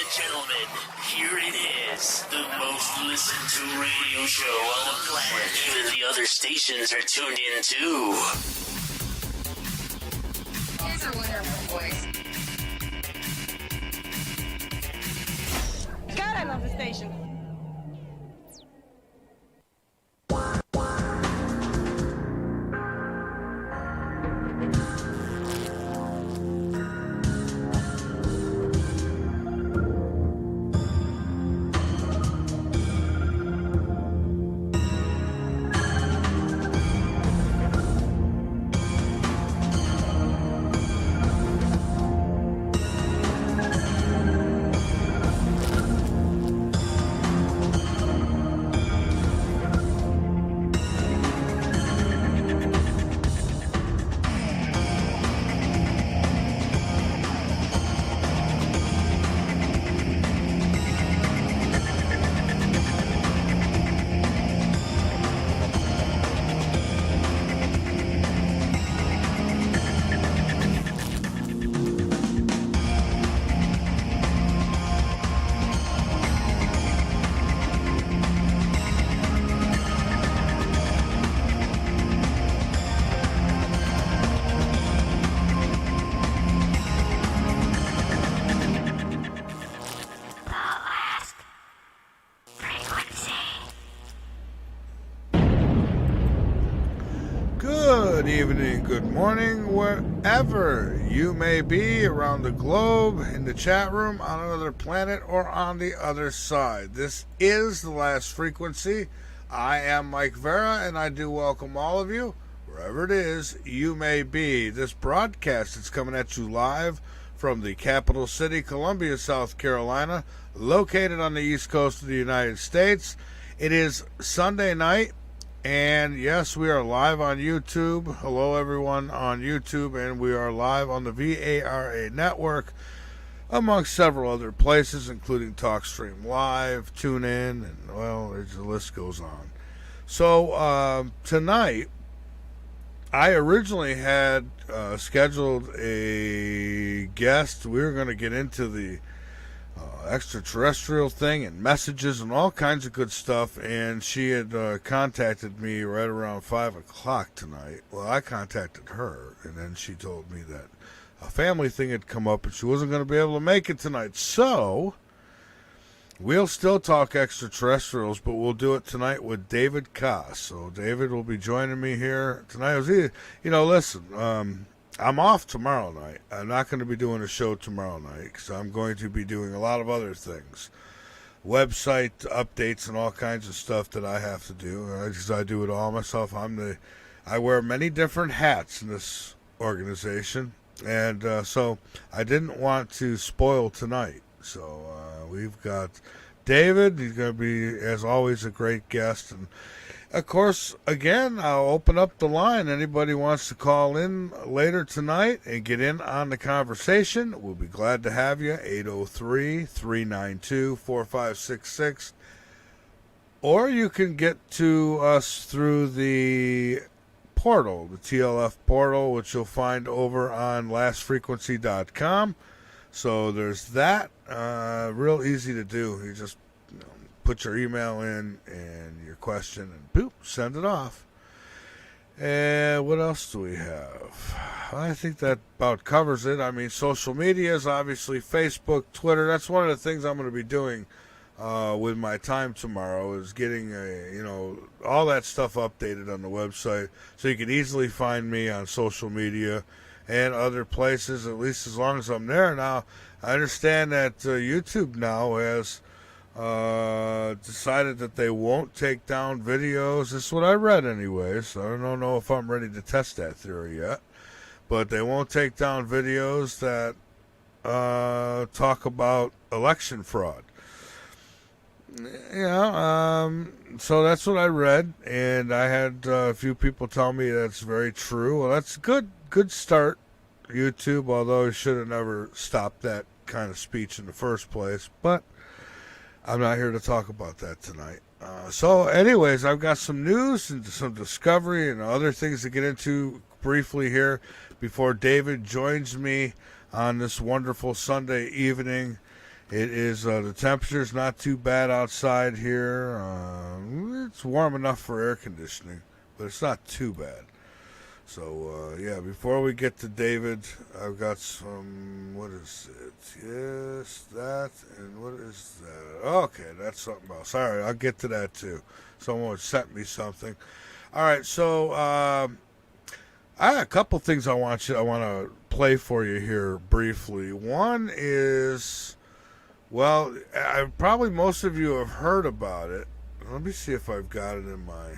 and gentlemen, here it is, the most listened to radio show on the planet. Even the other stations are tuned in too. Here's our wonderful voice. God, I love the station. Good evening, good morning, wherever you may be around the globe, in the chat room, on another planet, or on the other side. This is The Last Frequency. I am Mike Vara, and I do welcome all of you, wherever it is you may be. This broadcast is coming at you live from the capital city, Columbia, South Carolina, located on the east coast of the United States. It is Sunday night. And yes, we are live on YouTube. Hello, everyone on YouTube. And we are live on the VARA network, amongst several other places, including TalkStream Live, TuneIn, and, well, the list goes on. So, tonight, I originally had scheduled a guest. We were going to get into the extraterrestrial thing and messages and all kinds of good stuff, and she had contacted me right around 5 o'clock tonight. Well, I contacted her, and then she told me that a family thing had come up and she wasn't going to be able to make it tonight. So we'll still talk extraterrestrials, but we'll do it tonight with David Kass. So David will be joining me here tonight. Listen, I'm off tomorrow night. I'm not going to be doing a show tomorrow night because I'm going to be doing a lot of other things. Website updates and all kinds of stuff that I have to do. Because I do it all myself. I wear many different hats in this organization. And so I didn't want to spoil tonight. So we've got David. He's going to be, as always, a great guest. And of course, again, I'll open up the line. Anybody wants to call in later tonight and get in on the conversation, we'll be glad to have you. 803-392-4566. Or you can get to us through the portal, the TLF portal, which you'll find over on lastfrequency.com. So there's that. Real easy to do. You just put your email in and your question and boop, send it off. And what else do we have? I think that about covers it. I mean, social media is obviously Facebook, Twitter. That's one of the things I'm going to be doing with my time tomorrow, is getting all that stuff updated on the website, so you can easily find me on social media and other places, at least as long as I'm there. Now, I understand that YouTube now has decided that they won't take down videos. This is what I read anyways. I don't know if I'm ready to test that theory yet. But they won't take down videos that talk about election fraud. So that's what I read, and I had a few people tell me that's very true. Well, that's good start, YouTube, although I should have never stopped that kind of speech in the first place. But I'm not here to talk about that tonight. So anyways, I've got some news and some discovery and other things to get into briefly here before David joins me on this wonderful Sunday evening. It is, the temperature's not too bad outside here. It's warm enough for air conditioning, but it's not too bad. So, yeah, before we get to David, I've got some, what is it? Yes, that, and what is that? Okay, that's something else. All right, I'll get to that too. Someone sent me something. All right, so I have a couple things I want to play for you here briefly. One is, well, probably most of you have heard about it. Let me see if I've got it in my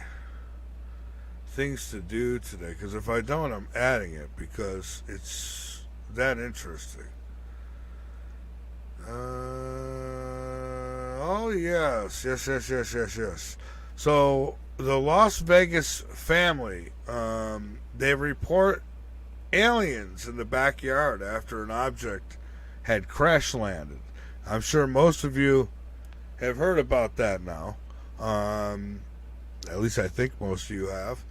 things to do today, because if I don't, I'm adding it because it's that interesting. Oh yes. So the Las Vegas family, they report aliens in the backyard after an object had crash landed. I'm sure most of you have heard about that now. At least I think most of you have.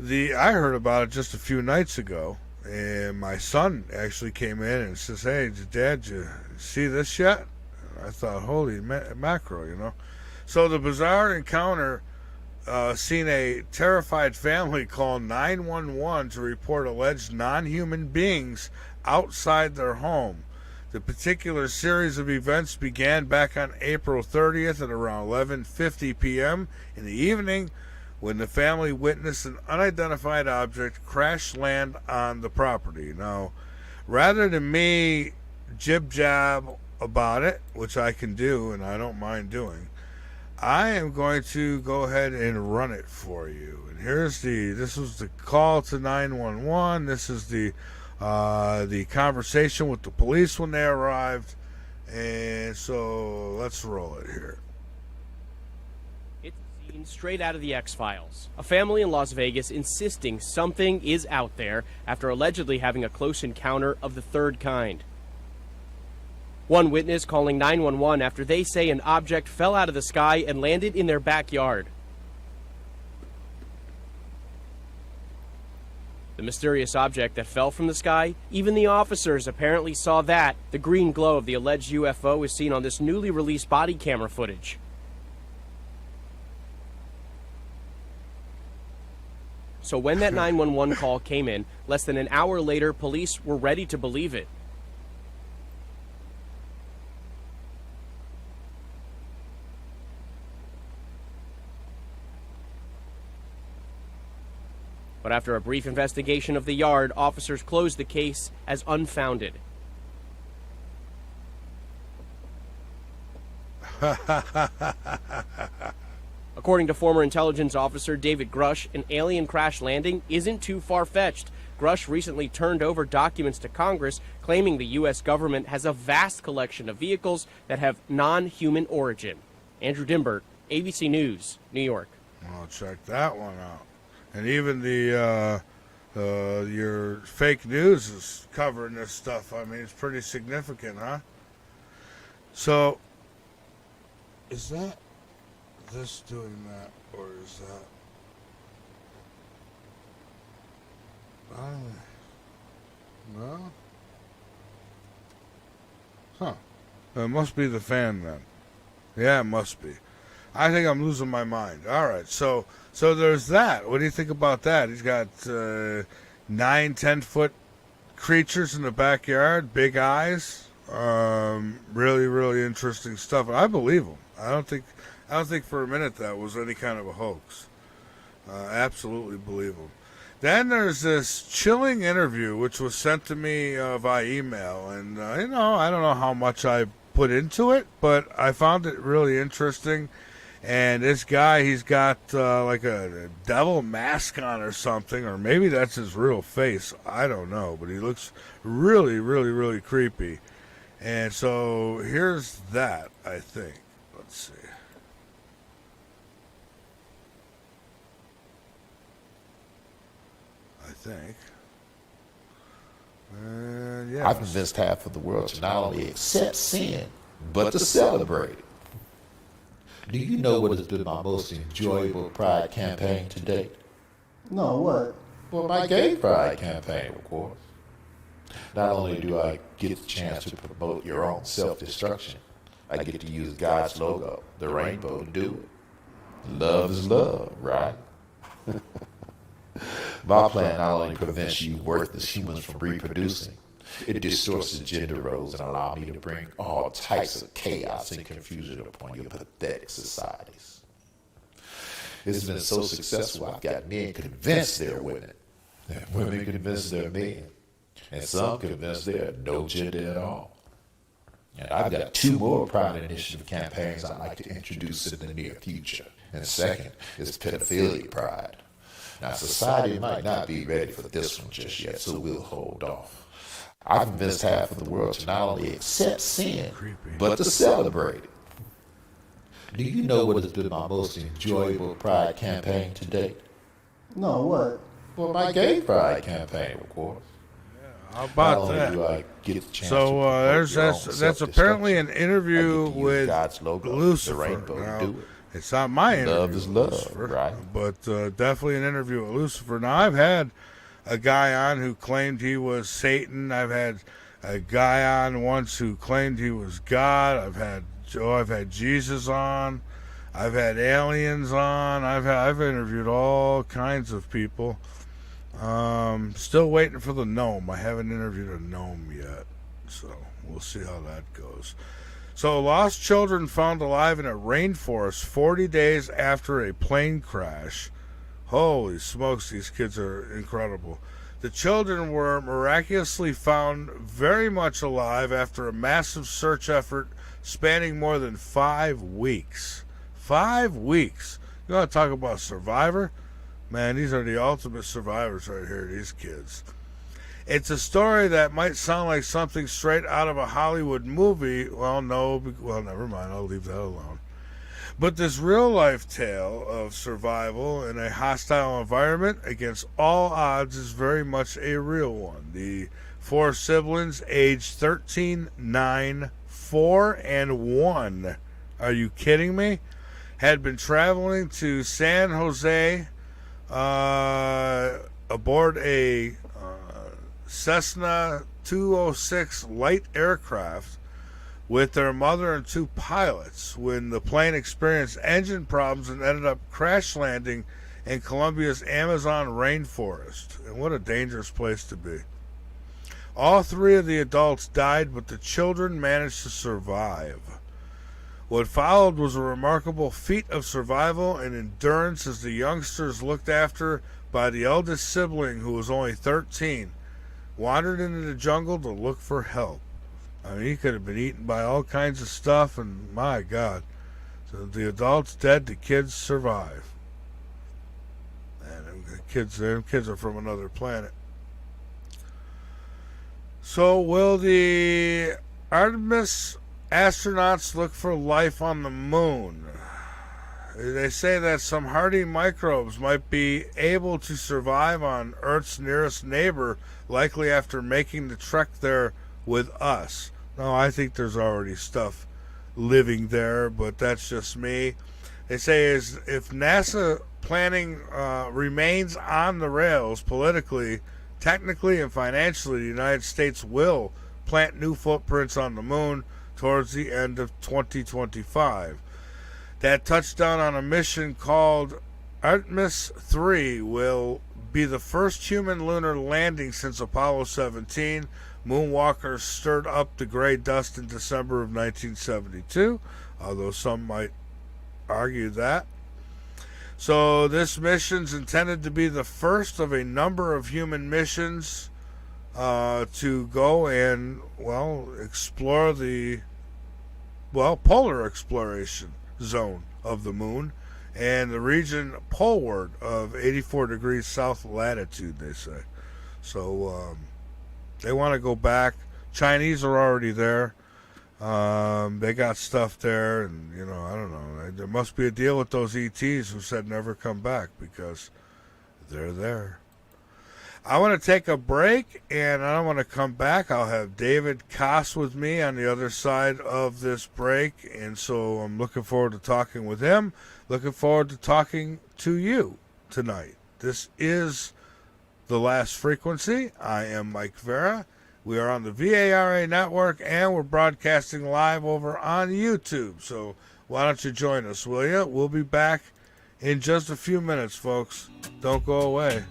I heard about it just a few nights ago, and my son actually came in and says, "Hey, Dad, you see this yet?" And I thought, holy mackerel, you know. So the bizarre encounter seen a terrified family call 911 to report alleged non-human beings outside their home. The particular series of events began back on April 30th at around 11:50 p.m. in the evening, when the family witnessed an unidentified object crash land on the property. Now, rather than me jib-jab about it, which I can do and I don't mind doing, I am going to go ahead and run it for you. And this was the call to 911. This is the conversation with the police when they arrived. And so let's roll it here. Straight out of the X-Files. A family in Las Vegas insisting something is out there after allegedly having a close encounter of the third kind. One witness calling 911 after they say an object fell out of the sky and landed in their backyard. The mysterious object that fell from the sky, even the officers apparently saw that. The green glow of the alleged UFO is seen on this newly released body camera footage. So when that 911 call came in, less than an hour later, police were ready to believe it. But after a brief investigation of the yard, officers closed the case as unfounded. According to former intelligence officer David Kass, an alien crash landing isn't too far-fetched. Kass recently turned over documents to Congress claiming the U.S. government has a vast collection of vehicles that have non-human origin. Andrew Dimbert, ABC News, New York. I'll check that one out. And even your fake news is covering this stuff. I mean, it's pretty significant, huh? So, is that this doing that, or is that? No? Huh. It must be the fan then. Yeah, it must be. I think I'm losing my mind. All right, so there's that. What do you think about that? He's got 9-10 foot creatures in the backyard, big eyes. Really, really interesting stuff. I believe him. I don't think for a minute that was any kind of a hoax. Absolutely believe him. Then there's this chilling interview which was sent to me via email, and I don't know how much I put into it, but I found it really interesting. And this guy, he's got like a devil mask on or something, or maybe that's his real face. I don't know, but he looks really, really, really creepy. And so here's that, I think. Let's see. I think. Yeah. I've convinced half of the world to not only accept sin, but to celebrate it. Do you know what has been my most enjoyable pride campaign to date? No, what? Well, my gay pride campaign, of course. Not only do I get the chance to promote your own self-destruction, I get to use God's logo, the rainbow, to do it. Love is love, right? My plan not only prevents you worthless humans from reproducing, it distorts the gender roles and allows me to bring all types of chaos and confusion upon your pathetic societies. It's been so successful, I've got men convinced they're women, and women convinced they're men, and some convinced they're no gender at all. And I've got 2 more Pride Initiative campaigns I'd like to introduce in the near future. And second is pedophilia pride. Now, society might not be ready for this one just yet, so we'll hold off. I've convinced half of the world to not only accept sin, but to celebrate it. Do you know what has been my most enjoyable pride campaign to date? No, what? Well, my gay pride campaign, of course. How about that? That's apparently an interview with Lucifer. Now, it's not my interview. Love is love, Lucifer, right? But definitely an interview with Lucifer. Now, I've had a guy on who claimed he was Satan. I've had a guy on once who claimed he was God. I've had Jesus on. I've had aliens on. I've interviewed all kinds of people. Still waiting for the gnome. I haven't interviewed a gnome yet, so we'll see how that goes. So, lost children found alive in a rainforest 40 days after a plane crash. Holy smokes, these kids are incredible. The children were miraculously found very much alive after a massive search effort spanning more than 5 weeks. 5 weeks. You want to talk about survivor? Man, these are the ultimate survivors right here, these kids. It's a story that might sound like something straight out of a Hollywood movie. Well, no, never mind, I'll leave that alone. But this real-life tale of survival in a hostile environment against all odds is very much a real one. The 4 siblings, aged 13, 9, 4, and 1, are you kidding me? Had been traveling to San Jose aboard a Cessna 206 light aircraft with their mother and 2 pilots when the plane experienced engine problems and ended up crash landing in Colombia's Amazon rainforest. And what a dangerous place to be. All 3 of the adults died, but the children managed to survive. What followed was a remarkable feat of survival and endurance as the youngsters, looked after by the eldest sibling, who was only 13, wandered into the jungle to look for help. I mean, he could have been eaten by all kinds of stuff, and my God. So the adults dead, the kids survive. And them kids are from another planet. So will the Artemis astronauts look for life on the moon? They say that some hardy microbes might be able to survive on Earth's nearest neighbor, likely after making the trek there with us. No, I think there's already stuff living there, but that's just me. They say if NASA planning remains on the rails politically, technically, and financially, the United States will plant new footprints on the moon towards the end of 2025. That touchdown on a mission called Artemis 3 will be the first human lunar landing since Apollo 17. Moonwalkers stirred up the gray dust in December of 1972, although some might argue that. So this mission's intended to be the first of a number of human missions to go and, explore the, polar exploration zone of the moon and the region poleward of 84 degrees south latitude, they say. So they want to go back. Chinese are already there. They got stuff there, and I don't know. There must be a deal with those ETs who said never come back, because they're there. I want to take a break, and I want to come back. I'll have David Kass with me on the other side of this break, and so I'm looking forward to talking with him. Looking forward to talking to you tonight. This is The Last Frequency. I am Mike Vara. We are on the VARA network, and we're broadcasting live over on YouTube. So why don't you join us, will you? We'll be back in just a few minutes, folks. Don't go away.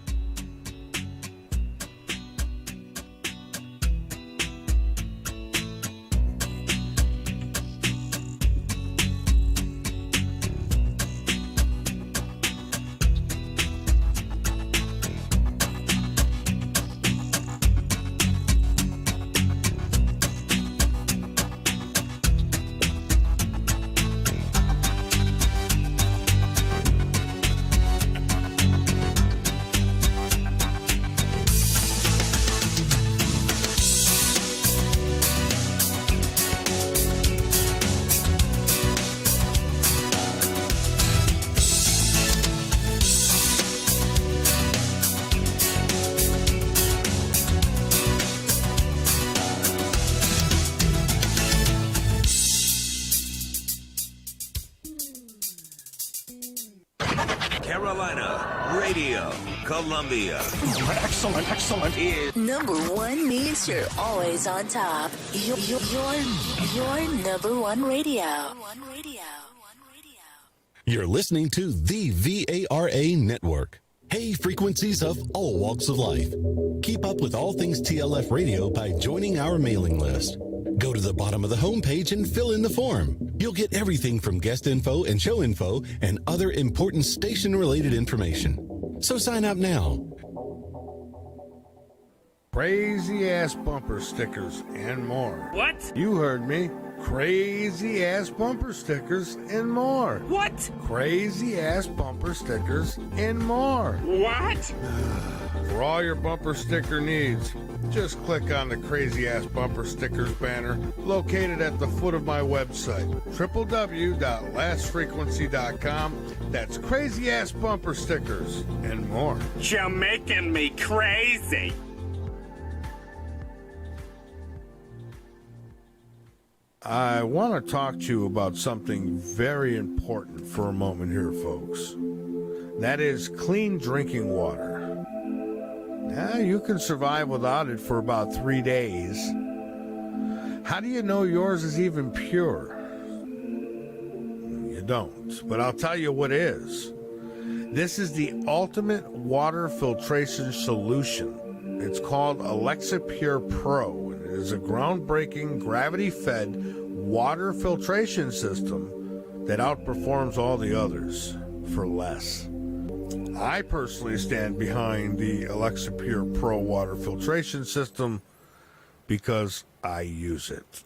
Carolina Radio, Columbia. Excellent. Number one means you're always on top. Your number one radio. You're listening to the VARA Network. Hey, frequencies of all walks of life. Keep up with all things TLF radio by joining our mailing list. Go to the bottom of the homepage and fill in the form. You'll get everything from guest info and show info and other important station-related information. So sign up now. Crazy-ass bumper stickers and more. What? You heard me. Crazy-ass bumper stickers and more. What? Crazy-ass bumper stickers and more. What? For all your bumper sticker needs, just click on the Crazy Ass Bumper Stickers banner located at the foot of my website, www.lastfrequency.com. That's Crazy Ass Bumper Stickers and more. You're making me crazy. I want to talk to you about something very important for a moment here, folks. That is clean drinking water. Now, you can survive without it for about 3 days. How do you know yours is even pure? You don't, but I'll tell you what is. This is the ultimate water filtration solution. It's called Alexa Pure Pro. It is a groundbreaking, gravity-fed water filtration system that outperforms all the others for less. I personally stand behind the Alexa Pure Pro water filtration system because I use it.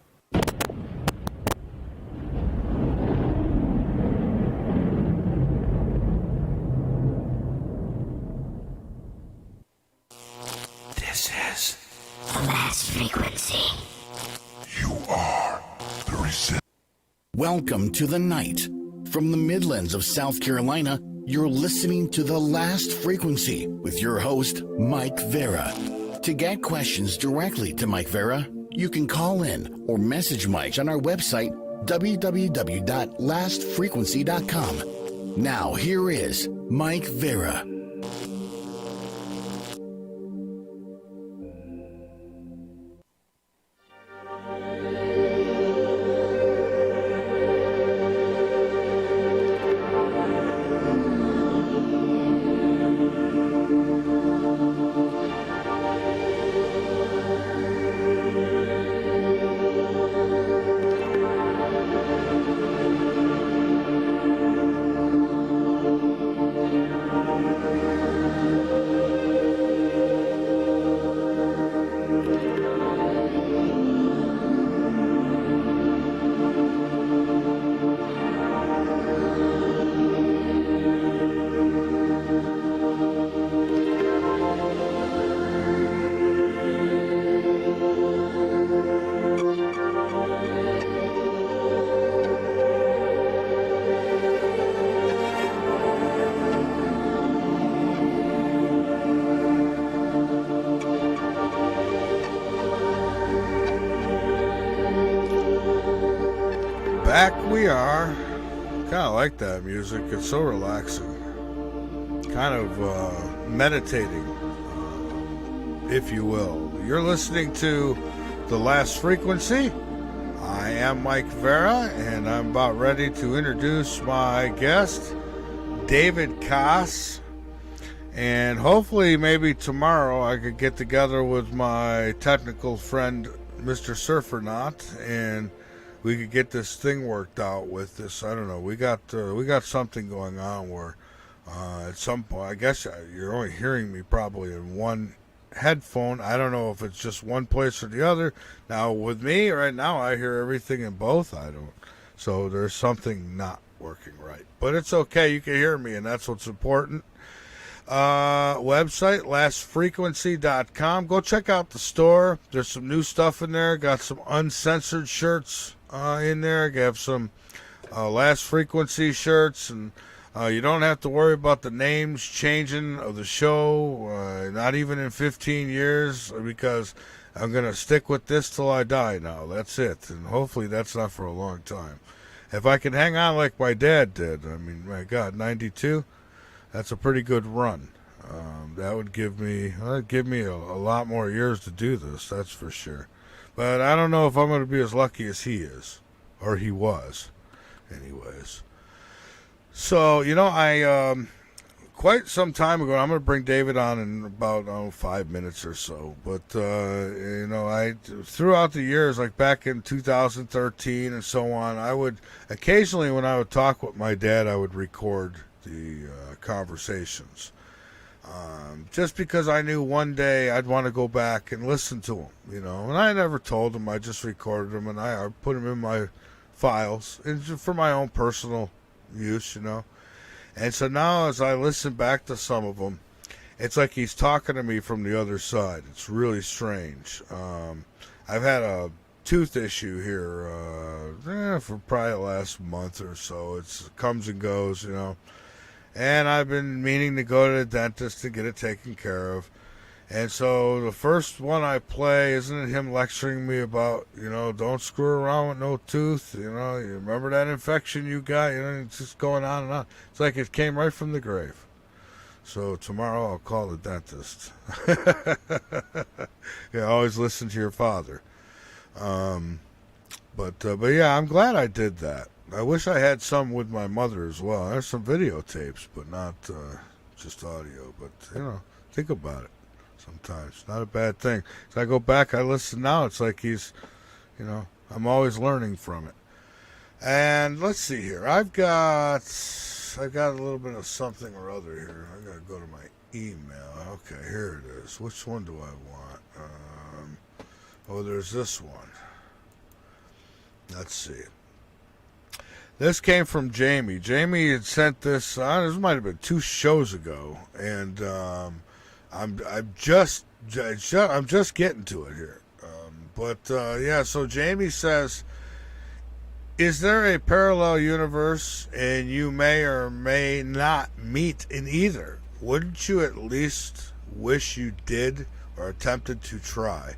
This is The last frequency. You are the resistance. Welcome to the night. From the Midlands of South Carolina, you're listening to The Last Frequency with your host, Mike Vara. To get questions directly to Mike Vara, you can call in or message Mike on our website, www.lastfrequency.com. Now, here is Mike Vara. Back we are. Kind of like that music. It's so relaxing. Kind of meditating, if you will. You're listening to The Last Frequency. I am Mike Vara, and I'm about ready to introduce my guest, David Kass. And hopefully maybe tomorrow I could get together with my technical friend, Mr. Surfernaut, and we could get this thing worked out with this. I don't know. We got something going on where at some point, I guess you're only hearing me probably in one headphone. I don't know if it's just one place or the other. Now with me right now, I hear everything in both. I don't. So there's something not working right. But it's okay. You can hear me, and that's what's important. Website lastfrequency.com. Go check out the store. There's some new stuff in there. Got some uncensored shirts in there. I have some Last Frequency shirts, and you don't have to worry about the names changing of the show, not even in 15 years, because I'm going to stick with this till I die now. That's it. And hopefully that's not for a long time. If I can hang on like my dad did, I mean, my God, 92, that's a pretty good run. That would give me a lot more years to do this, that's for sure. But I don't know if I'm going to be as lucky as he is, or he was. Anyways. So, I quite some time ago, I'm going to bring David on in about 5 minutes or so. But, I throughout the years, like back in 2013 and so on, I would occasionally, when I would talk with my dad, I would record the conversations. Just because I knew one day I'd want to go back and listen to them, And I never told him, I just recorded them, and I put them in my files for my own personal use, And so now as I listen back to some of them, it's like he's talking to me from the other side. It's really strange. I've had a tooth issue here for probably the last month or so. It comes and goes, And I've been meaning to go to the dentist to get it taken care of. And so the first one I play, isn't it him lecturing me about, don't screw around with no tooth, you remember that infection you got, it's just going on and on. It's like it came right from the grave. So tomorrow I'll call the dentist. Always listen to your father. But yeah, I'm glad I did that. I wish I had some with my mother as well. There's some videotapes, but not just audio. But, think about it sometimes. Not a bad thing. So I go back, I listen now. It's like he's, I'm always learning from it. And let's see here. I've got a little bit of something or other here. I got to go to my email. Okay, here it is. Which one do I want? There's this one. Let's see. This came from Jamie. Jamie had sent this. This might have been 2 shows ago, and I'm just getting to it here. So Jamie says, "Is there a parallel universe, and you may or may not meet in either? Wouldn't you at least wish you did or attempted to try?"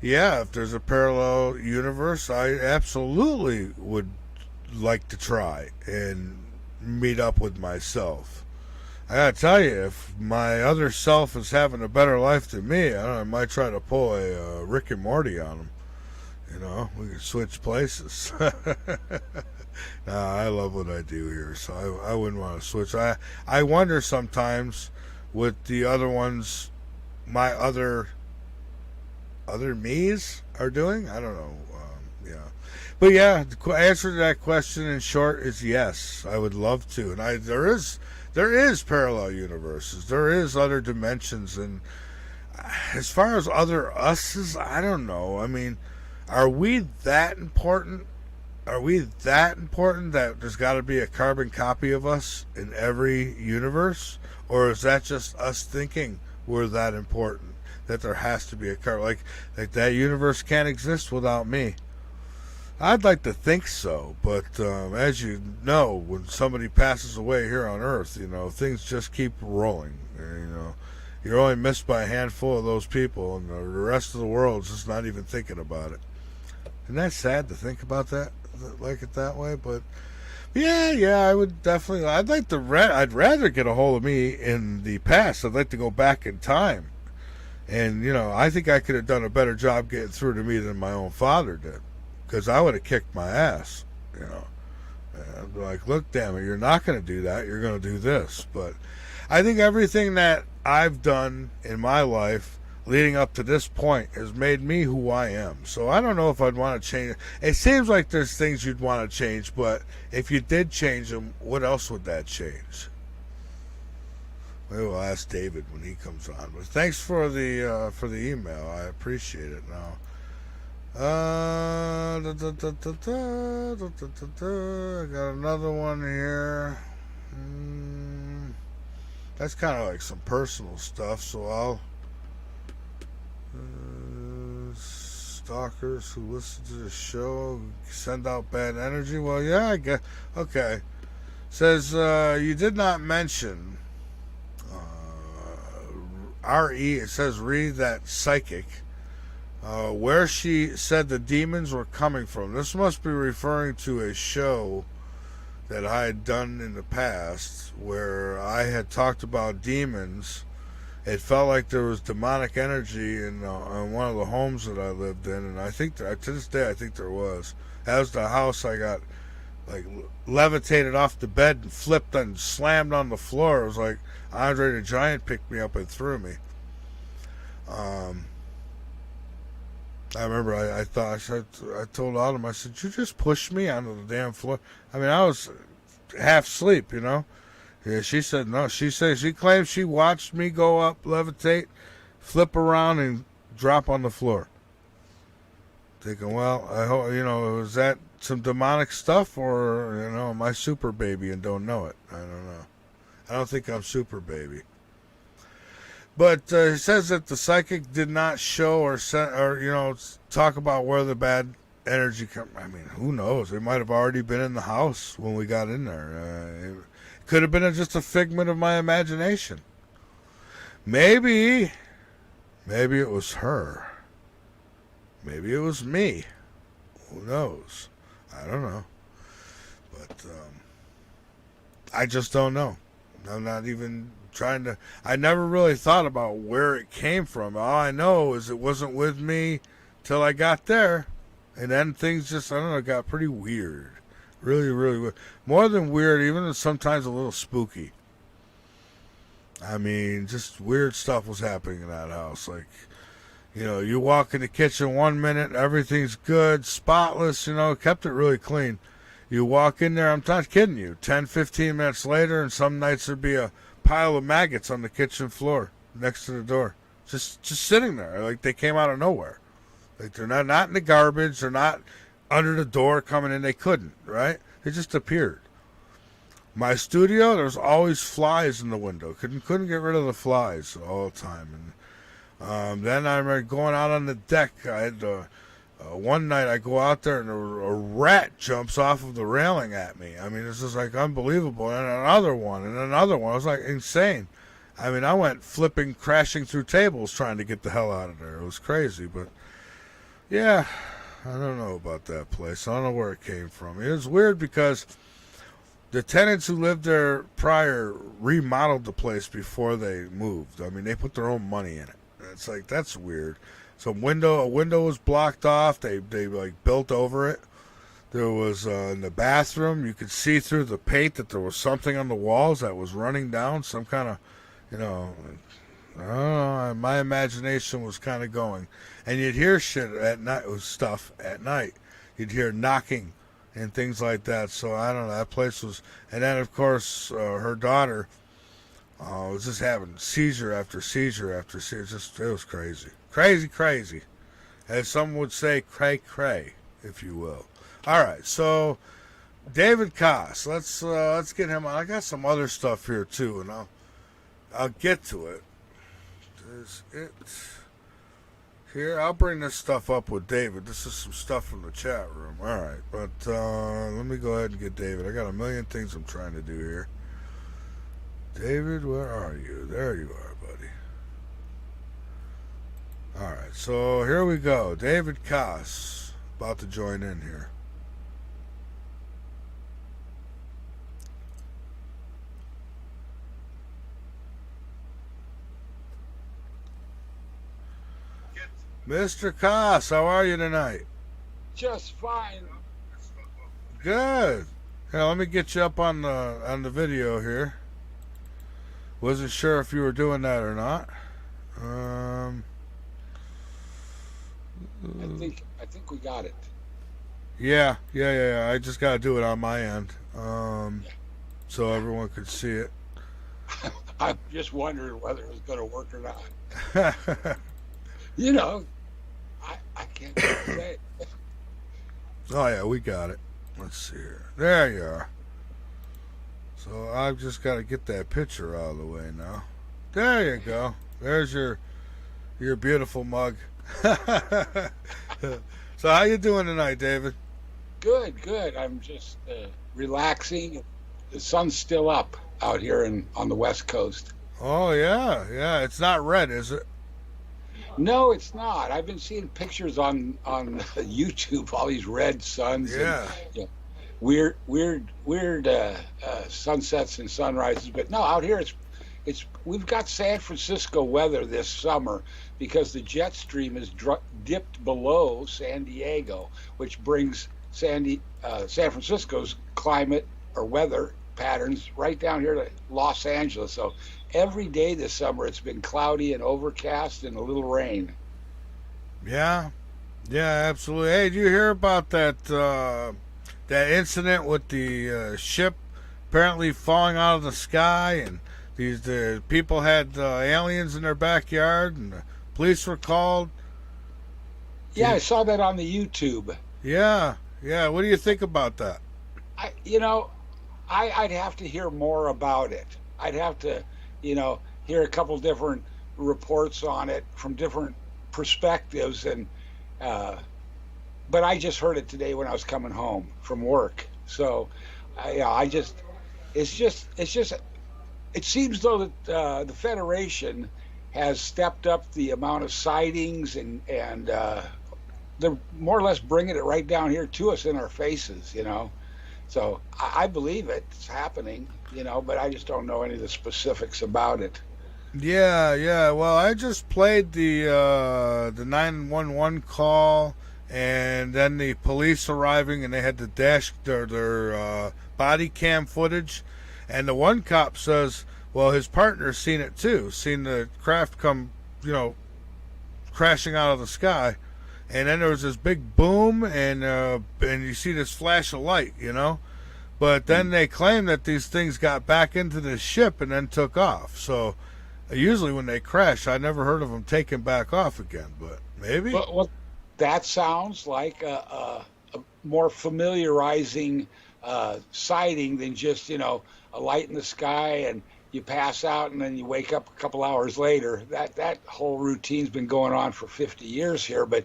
Yeah, if there's a parallel universe, I absolutely would like to try and meet up with myself. I gotta tell you, if my other self is having a better life than me, I don't know, I might try to pull a Rick and Morty on him. We could switch places. I love what I do here, so I wouldn't want to switch. I wonder sometimes with the other ones, my other me's are doing. I don't know. But yeah, the answer to that question in short is yes. I would love to, and there is parallel universes. There is other dimensions, and as far as other us's, I don't know. I mean, are we that important? Are we that important that there's got to be a carbon copy of us in every universe, or is that just us thinking we're that important that there has to be a carbon? Like that universe can't exist without me. I'd like to think so, but as you know, when somebody passes away here on Earth, things just keep rolling. You're only missed by a handful of those people, and the rest of the world's just not even thinking about it. Isn't that sad to think about that, like it that way? But yeah, I would definitely. I'd rather get a hold of me in the past. I'd like to go back in time And, I think I could have done a better job getting through to me than my own father did. Because I would have kicked my ass, And I'd be like, look, damn it, you're not going to do that. You're going to do this. But I think everything that I've done in my life leading up to this point has made me who I am. So I don't know if I'd want to change it. It seems like there's things you'd want to change, but if you did change them, what else would that change? Maybe we'll ask David when he comes on. But thanks for the email. I appreciate it. Now, I got another one here. That's kind of like some personal stuff. So I'll stalkers who listen to the show send out bad energy. Well, yeah, I guess. Okay. Says you did not mention. R.E. It says read that psychic where she said the demons were coming from. This must be referring to a show that I had done in the past where I had talked about demons. It felt like there was demonic energy in one of the homes that I lived in, and I think to this day I think there was. That was the house I got like levitated off the bed and flipped and slammed on the floor. It was like Andre the Giant picked me up and threw me. I remember I told Autumn, I said, you just pushed me onto the damn floor. I mean, I was half asleep, Yeah, she said no. She claims she watched me go up, levitate, flip around, and drop on the floor. Thinking, well, I hope, was that some demonic stuff, or, am I super baby and don't know it? I don't know. I don't think I'm super baby. But it says that the psychic did not show or talk about where the bad energy come. I mean, who knows? It might have already been in the house when we got in there. It could have been just a figment of my imagination. Maybe it was her. Maybe it was me. Who knows? I don't know. But I just don't know. I'm not even trying to. I never really thought about where it came from. All I know is it wasn't with me till I got there. And then things just, I don't know, got pretty weird. Really, really weird. More than weird, even sometimes a little spooky. I mean, just weird stuff was happening in that house. Like, you walk in the kitchen 1 minute, everything's good, spotless, kept it really clean. You walk in there, I'm not kidding you, 10, 15 minutes later, and some nights there'd be a pile of maggots on the kitchen floor next to the door. Just sitting there, like they came out of nowhere. Like they're not in the garbage, they're not under the door coming in, they couldn't, right? They just appeared. My studio, there was always flies in the window. Couldn't get rid of the flies all the time. And then I remember going out on the deck. I had one night I go out there and a rat jumps off of the railing at me. I mean, this is like unbelievable. And another one, and another one. It was like insane. I mean, I went flipping, crashing through tables trying to get the hell out of there. It was crazy, but yeah, I don't know about that place. I don't know where it came from. It was weird because the tenants who lived there prior remodeled the place before they moved. I mean, they put their own money in it. It's like, that's weird. A window was blocked off. They like built over it. There was in the bathroom, you could see through the paint that there was something on the walls that was running down. Some kind of, I don't know. My imagination was kind of going, and you'd hear shit at night. It was stuff at night. You'd hear knocking and things like that. So I don't know. That place was, and then of course her daughter was just having seizure after seizure after seizure. It was crazy. Crazy. As some would say, cray, if you will. All right, so David Kass, let's get him on. I got some other stuff here too, and I'll get to it. Is it here? I'll bring this stuff up with David. This is some stuff from the chat room. All right, but let me go ahead and get David. I got a million things I'm trying to do here. David, where are you? There you are, buddy. All right, so here we go. David Kass about to join in here. Mr. Kass, how are you tonight? Just fine. Good. Here, let me get you up on the video here. Wasn't sure if you were doing that or not. I think we got it. Yeah. I just got to do it on my end, so everyone could see it. I'm just wondering whether it was going to work or not. You know, I can't say it. Oh yeah, we got it. Let's see here. There you are. So I've just got to get that picture out of the way now. There you go. There's your beautiful mug. So how you doing tonight, David? Good. I'm just relaxing. The sun's still up out here on the West Coast. Oh yeah. It's not red, is it? No, it's not. I've been seeing pictures on YouTube, all these red suns. Yeah. And, weird sunsets and sunrises. But no, out here we've got San Francisco weather this summer because the jet stream is dipped below San Diego, which brings San Francisco's climate or weather patterns right down here to Los Angeles. So every day this summer it's been cloudy and overcast and a little rain. Yeah, absolutely. Hey, did you hear about that incident with the ship apparently falling out of the sky, and the people had aliens in their backyard, and the police were called? Yeah, I saw that on the YouTube. Yeah. What do you think about that? I'd have to hear more about it. I'd have to, hear a couple different reports on it from different perspectives, and but I just heard it today when I was coming home from work. So, it seems though that the Federation has stepped up the amount of sightings, and they're more or less bringing it right down here to us in our faces, So I believe it's happening, but I just don't know any of the specifics about it. Yeah. Well, I just played the 911 call, and then the police arriving, and they had their body cam footage, and the one cop says, well, his partner's seen it too, seen the craft come, crashing out of the sky, and then there was this big boom, and you see this flash of light, But then they claim that these things got back into the ship and then took off. So usually when they crash, I never heard of them taking back off again, but maybe. Well, that sounds like a more familiarizing sighting than just, a light in the sky and you pass out and then you wake up a couple hours later. That whole routine's been going on for 50 years here, but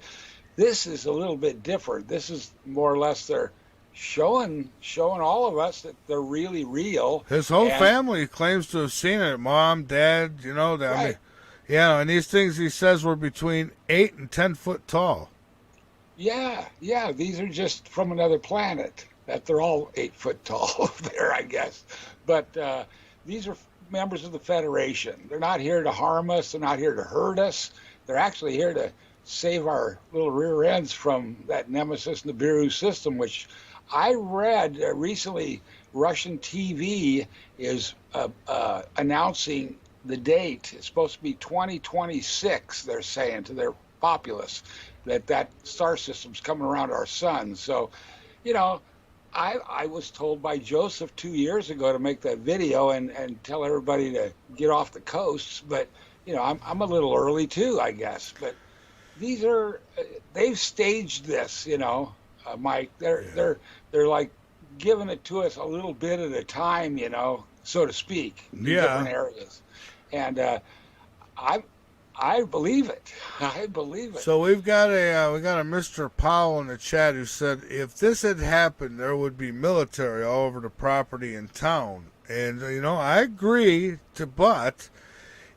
this is a little bit different. This is more or less they're showing all of us that they're really real. His whole family claims to have seen it. Mom, Dad, Right. I mean, and these things he says were between 8 and 10 foot tall. Yeah. These are just from another planet. That they're all 8 foot tall over there, I guess. But these are members of the Federation. They're not here to harm us. They're not here to hurt us. They're actually here to save our little rear ends from that Nemesis Nibiru system, which I read recently. Russian TV is announcing the date. It's supposed to be 2026, they're saying to their populace, that star system's coming around our sun. So, I was told by Joseph 2 years ago to make that video and tell everybody to get off the coasts. But, I'm a little early too, I guess. But they've staged this, Mike. They're like giving it to us a little bit at a time, so to speak, in different areas. And I believe it. I believe it. So we got a Mr. Powell in the chat who said if this had happened, there would be military all over the property in town. And I agree. But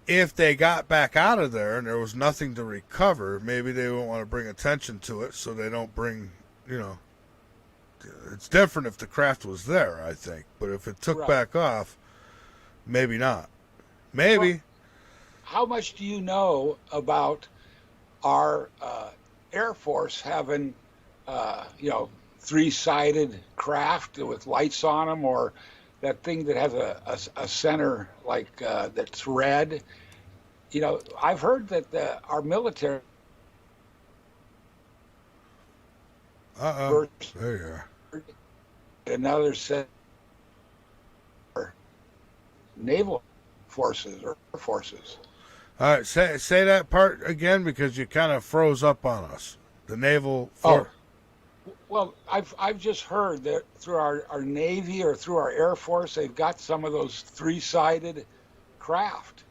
if they got back out of there and there was nothing to recover, maybe they won't want to bring attention to it, so they don't bring. It's different if the craft was there, I think. But if it took back off, maybe not. Maybe. Well, how much do you know about our Air Force having, three-sided craft with lights on them, or that thing that has a center like that's red. I've heard that our military. There you are. Another set naval forces or air forces. All right, say that part again, because you kind of froze up on us. The naval force. Well, I've just heard that through our Navy or through our Air Force, they've got some of those three-sided craft.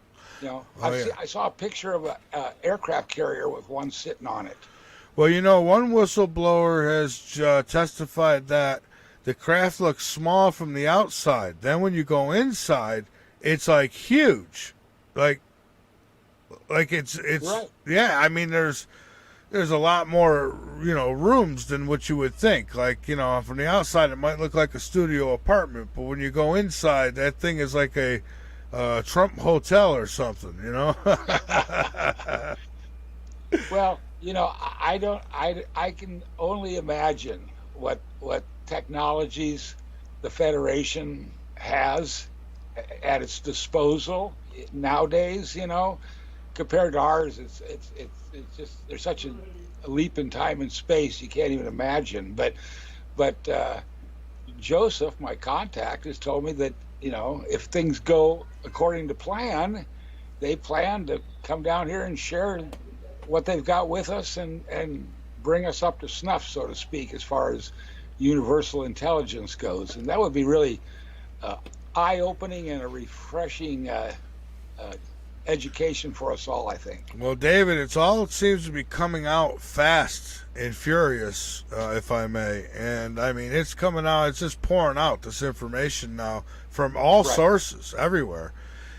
I saw a picture of an aircraft carrier with one sitting on it. Well, one whistleblower has testified that the craft looks small from the outside. Then when you go inside, it's like huge, like it's right. Yeah. I mean, there's a lot more rooms than what you would think. Like from the outside, it might look like a studio apartment, but when you go inside, that thing is like a Trump hotel or something. Well, I can only imagine what technologies the Federation has at its disposal nowadays, compared to ours. It's just, there's such a leap in time and space you can't even imagine. But Joseph, my contact, has told me that if things go according to plan, they plan to come down here and share what they've got with us and bring us up to snuff, so to speak, as far as universal intelligence goes. And that would be really eye-opening and a refreshing education for us all, I think. Well, David, it seems to be coming out fast and furious, if I may. And I mean, it's coming out, it's just pouring out, this information now from all sources everywhere.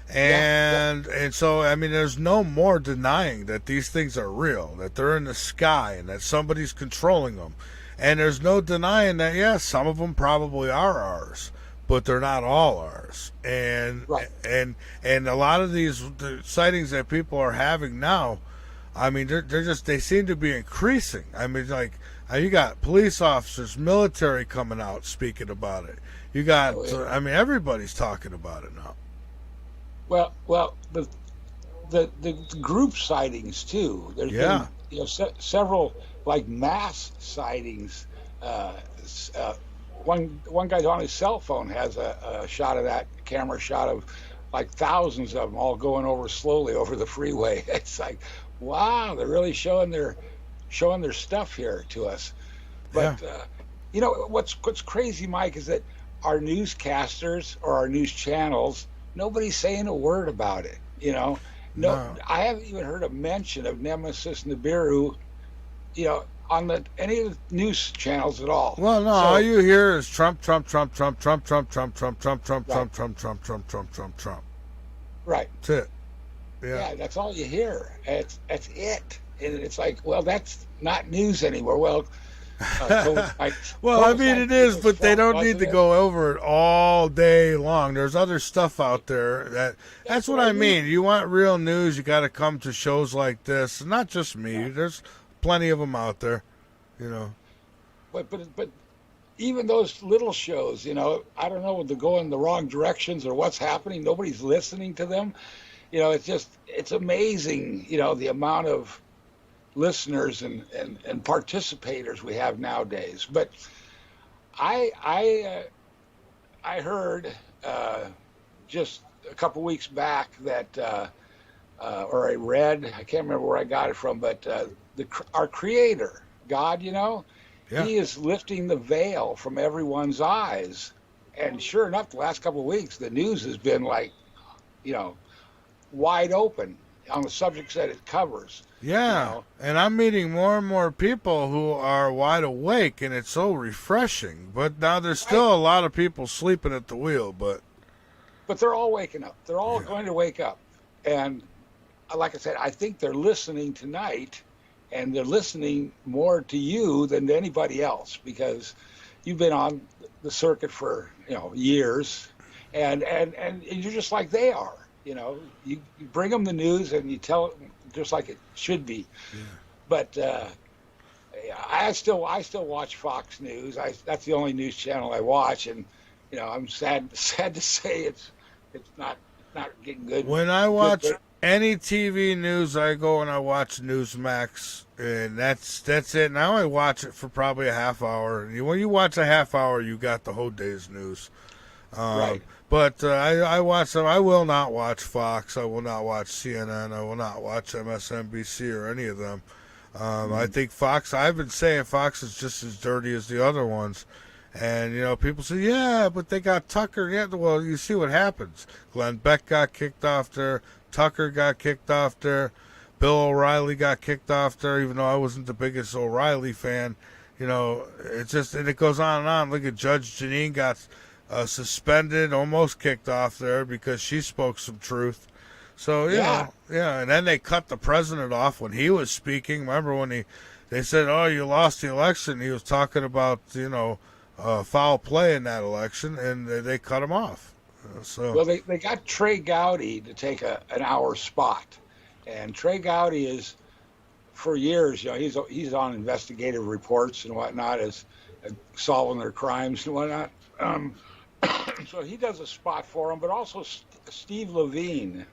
And so, I mean, there's no more denying that these things are real, that they're in the sky and that somebody's controlling them. And there's no denying that, yes, some of them probably are ours, but they're not all ours. And and a lot of the sightings that people are having now, I mean, they seem to be increasing. I mean, like, you got police officers, military coming out speaking about it. You got, I mean, everybody's talking about it now. Well, the group sightings too. There's been several like mass sightings. One guy on his cell phone has a shot of that, camera shot of like thousands of them all going over slowly over the freeway. It's like, wow, they're really showing their stuff here to us. But what's crazy, Mike, is that our newscasters or our news channels, nobody's saying a word about it. No, I haven't even heard a mention of Nemesis Nibiru, on any of the news channels at all. Well, no, all you hear is Trump, Trump, Trump, Trump, Trump, Trump, Trump, Trump, Trump, Trump, Trump, Trump, Trump, Trump, Trump, Trump, Trump, Trump. Right. That's it. Yeah, that's all you hear. That's it. And it's like, well, that's not news anymore. Well, well, I mean, it is, but they don't need to go over it all day long. There's other stuff out there that's what I mean. You want real news, you got to come to shows like this. Not just me. There's plenty of them out there, But even those little shows, I don't know if they're going the wrong directions or what's happening. Nobody's listening to them. It's amazing, the amount of listeners and participators we have nowadays. But I heard just a couple weeks back that or I read, I can't remember where I got it from, but our Creator, God, He is lifting the veil from everyone's eyes. And sure enough, the last couple of weeks, the news has been like, wide open on the subjects that it covers. Yeah, and I'm meeting more and more people who are wide awake, and it's so refreshing. But now there's still a lot of people sleeping at the wheel, but they're all waking up. They're all going to wake up. And like I said, I think they're listening tonight, and they're listening more to you than to anybody else, because you've been on the circuit for years, and you're just like they are. You bring them the news and you tell just like it should be. Yeah. But I still watch Fox News. That's the only news channel I watch, and I'm sad to say it's not getting good. When I watch any TV news, I go and I watch Newsmax, and that's it. Now I watch it for probably a half hour. When you watch a half hour, you got the whole day's news. Right. But I watch them. I will not watch Fox. I will not watch CNN. I will not watch MSNBC or any of them. I think Fox, I've been saying Fox is just as dirty as the other ones. And, people say, yeah, but they got Tucker. Yeah, well, you see what happens. Glenn Beck got kicked off there. Tucker got kicked off there. Bill O'Reilly got kicked off there, even though I wasn't the biggest O'Reilly fan. It's just, and it goes on and on. Look at Judge Janine got suspended, almost kicked off there because she spoke some truth. So, yeah, and then they cut the president off when he was speaking. Remember when they said, oh, you lost the election? He was talking about, foul play in that election, and they cut him off. Well, they got Trey Gowdy to take an hour spot, and Trey Gowdy is, for years, he's on investigative reports and whatnot, as solving their crimes and whatnot. So he does a spot for him, but also Steve Levine.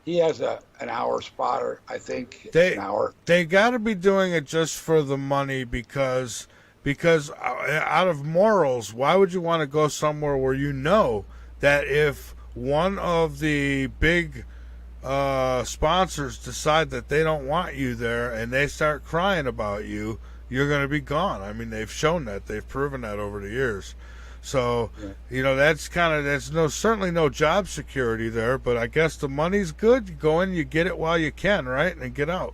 He has an hour spotter, I think. An hour. They got to be doing it just for the money because out of morals, why would you want to go somewhere where you know that if one of the big sponsors decide that they don't want you there and they start crying about you, you're going to be gone. I mean, they've shown that. They've proven that over the years. So, that's certainly no job security there, but I guess the money's good. You go in, you get it while you can, right, and get out.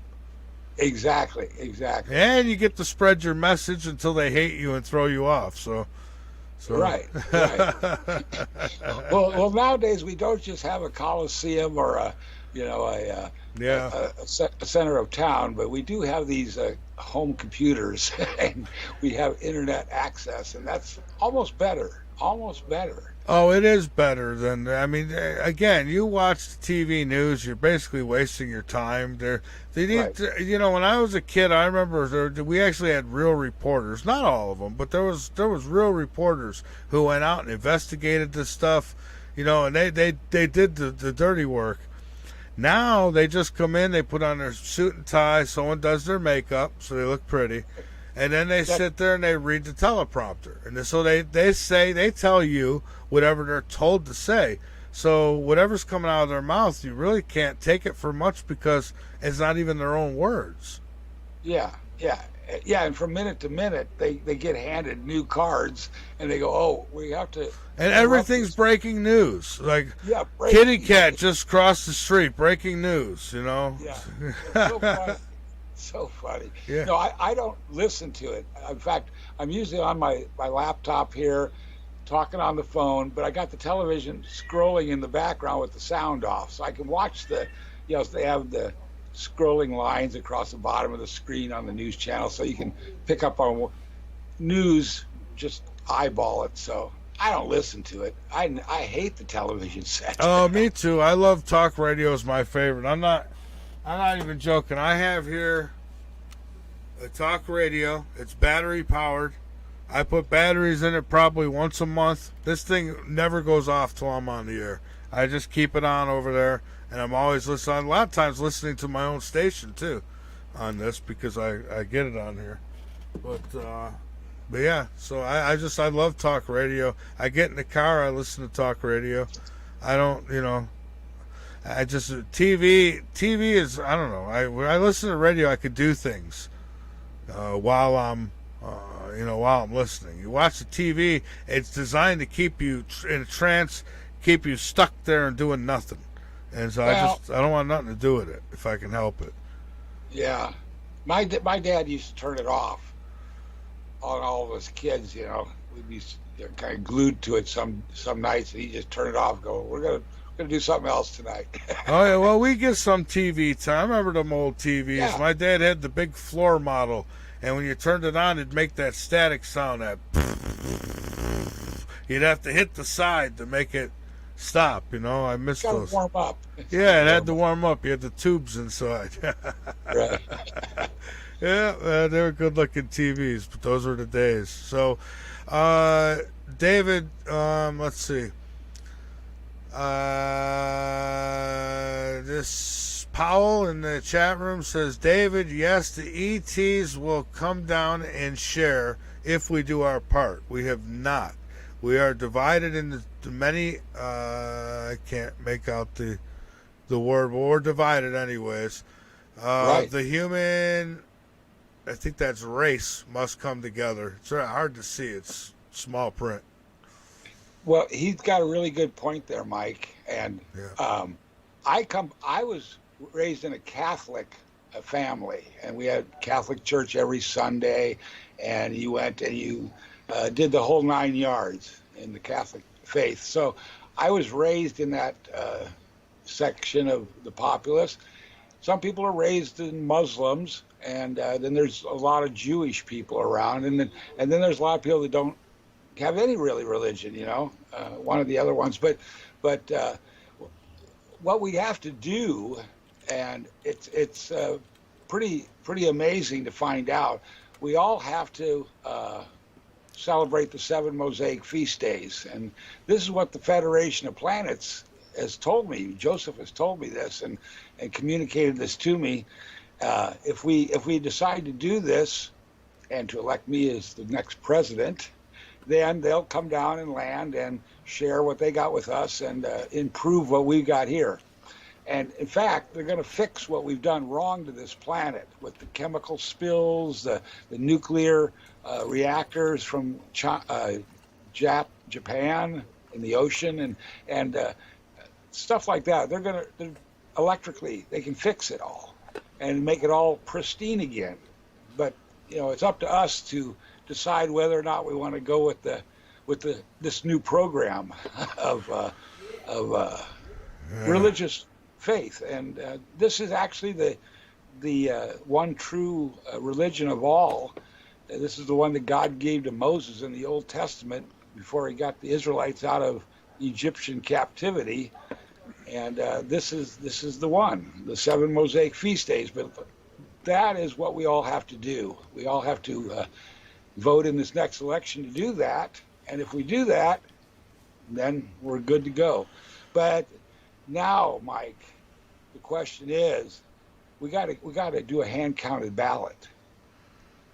Exactly. And you get to spread your message until they hate you and throw you off. So. Right. Well, nowadays we don't just have a coliseum or a center of town, but we do have these home computers and we have internet access, and that's almost better. Oh, it is better than, again, you watch the TV news, you're basically wasting your time. They need to, when I was a kid, I remember we actually had real reporters, not all of them, but there was real reporters who went out and investigated this stuff, and they did the dirty work. Now they just come in, they put on their suit and tie, someone does their makeup so they look pretty, and then they sit there and they read the teleprompter. And so they tell you whatever they're told to say. So whatever's coming out of their mouth, you really can't take it for much because it's not even their own words. Yeah, and from minute to minute, they get handed new cards, and they go, oh, we have to... And everything's breaking news. Like, kitty cat just crossed the street, breaking news, Yeah, it's so funny. Yeah. No, I don't listen to it. In fact, I'm usually on my laptop here, talking on the phone, but I got the television scrolling in the background with the sound off, so I can watch they have the scrolling lines across the bottom of the screen on the news channel, so you can pick up on news, just eyeball it. So I don't listen to it. I hate the television set. Oh, me too. I love talk radio is my favorite. I'm not even joking. I have here a talk radio. It's battery powered. I put batteries in it probably once a month. This thing never goes off till I'm on the air. I just keep it on over there, and I'm always listening. A lot of times listening to my own station too on this because I get it on here. But yeah, so I love talk radio. I get in the car, I listen to talk radio. I don't, I just TV is, I don't know. When I listen to radio, I could do things while I'm listening. You watch the TV, it's designed to keep you in a trance, keep you stuck there and doing nothing. And so I don't want nothing to do with it if I can help it. Yeah, my dad used to turn it off on all of us kids. We'd be kind of glued to it some nights, and he just turned it off. And go, we're gonna do something else tonight. Oh yeah, well we get some TV time. I remember them old TVs. Yeah. My dad had the big floor model, and when you turned it on, it'd make that static sound. That you'd have to hit the side to make it stop. You know, I missed Gotta those. warm up. Yeah, it had to warm up. You had the tubes inside. Right. Yeah, they were good-looking TVs, but those were the days. So, David, let's see. This Powell in the chat room says, David, yes, the ETs will come down and share if we do our part. We have not. We are divided into many. I can't make out the word, but we're divided anyways. Right. The human, I think that's race, must come together. It's hard to see. It's small print. Well, he's got a really good point there, Mike. And I was raised in a Catholic family, and we had Catholic church every Sunday, and you went and you did the whole 9 yards in the Catholic faith. So I was raised in that section of the populace. Some people are raised in Muslims, and then there's a lot of Jewish people around, and then there's a lot of people that don't have any really religion, you know, one of the other ones. But what we have to do, and it's pretty amazing to find out, we all have to celebrate the 7 Mosaic feast days. And this is what the Federation of Planets has told me. Joseph has told me this and communicated this to me. If we decide to do this and to elect me as the next president, then they'll come down and land and share what they got with us and improve what we got here. And in fact, they're going to fix what we've done wrong to this planet with the chemical spills, the nuclear reactors from Japan in the ocean, and stuff like that. They're electrically, they can fix it all and make it all pristine again. But you know, it's up to us to decide whether or not we want to go with this new program of religious faith. And this is actually the one true religion of all. This is the one that God gave to Moses in the Old Testament before he got the Israelites out of Egyptian captivity. And this is the one, the 7 Mosaic feast days. But that is what we all have to do. We all have to vote in this next election to do that. And if we do that, then we're good to go. But now, Mike, the question is, we got to do a hand-counted ballot.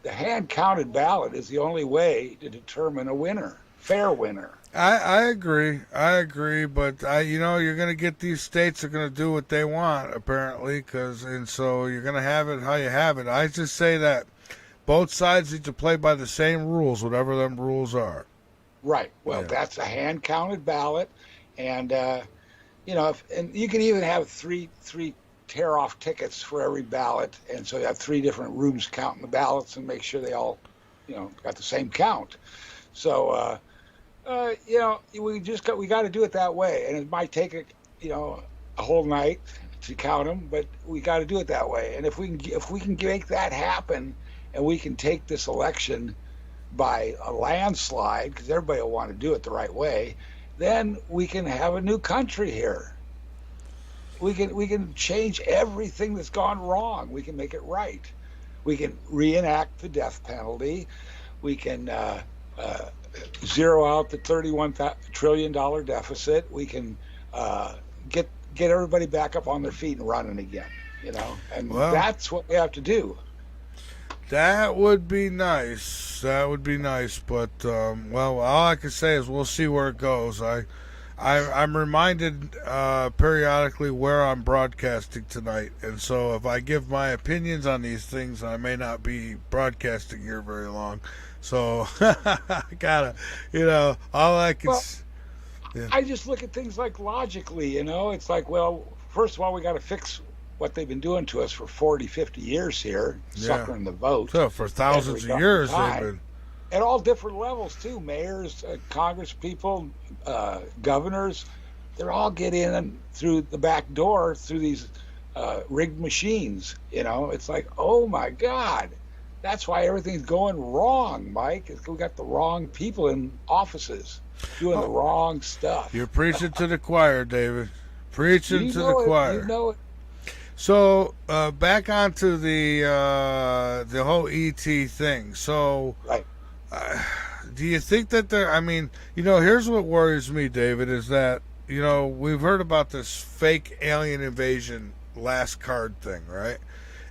The hand-counted ballot is the only way to determine a winner, fair winner. I agree, but you're going to get these states are going to do what they want, apparently, and so you're going to have it how you have it. I just say that both sides need to play by the same rules, whatever them rules are. Right. Well, that's a hand-counted ballot, and and you can even have three tear-off tickets for every ballot, and so you have 3 different rooms counting the ballots and make sure they all, got the same count. So, we got to do it that way, and it might take a whole night to count them, but we got to do it that way. And if we can make that happen, and we can take this election by a landslide, because everybody will want to do it the right way, then we can have a new country here. We can change everything that's gone wrong. We can make it right. We can reenact the death penalty. We can zero out the $31 trillion deficit. We can get everybody back up on their feet and running again. And that's what we have to do. That would be nice. But all I can say is we'll see where it goes. I'm reminded periodically where I'm broadcasting tonight, and so if I give my opinions on these things, I may not be broadcasting here very long. So I gotta, all I can. Well, I just look at things like logically. It's like, well, first of all, we got to fix what they've been doing to us for 40, 50 years here, suckering the vote. So for thousands of years they've been. At all different levels, too. Mayors, Congress people, governors, they're all get in through the back door through these rigged machines. It's like, oh, my God. That's why everything's going wrong, Mike. We got the wrong people in offices. doing the wrong stuff. You're preaching to the choir, David. Preaching You to know the it, choir. You know it. So back onto the whole ET thing. So, right. Do you think that there? I mean, here's what worries me, David, is that we've heard about this fake alien invasion last card thing, right?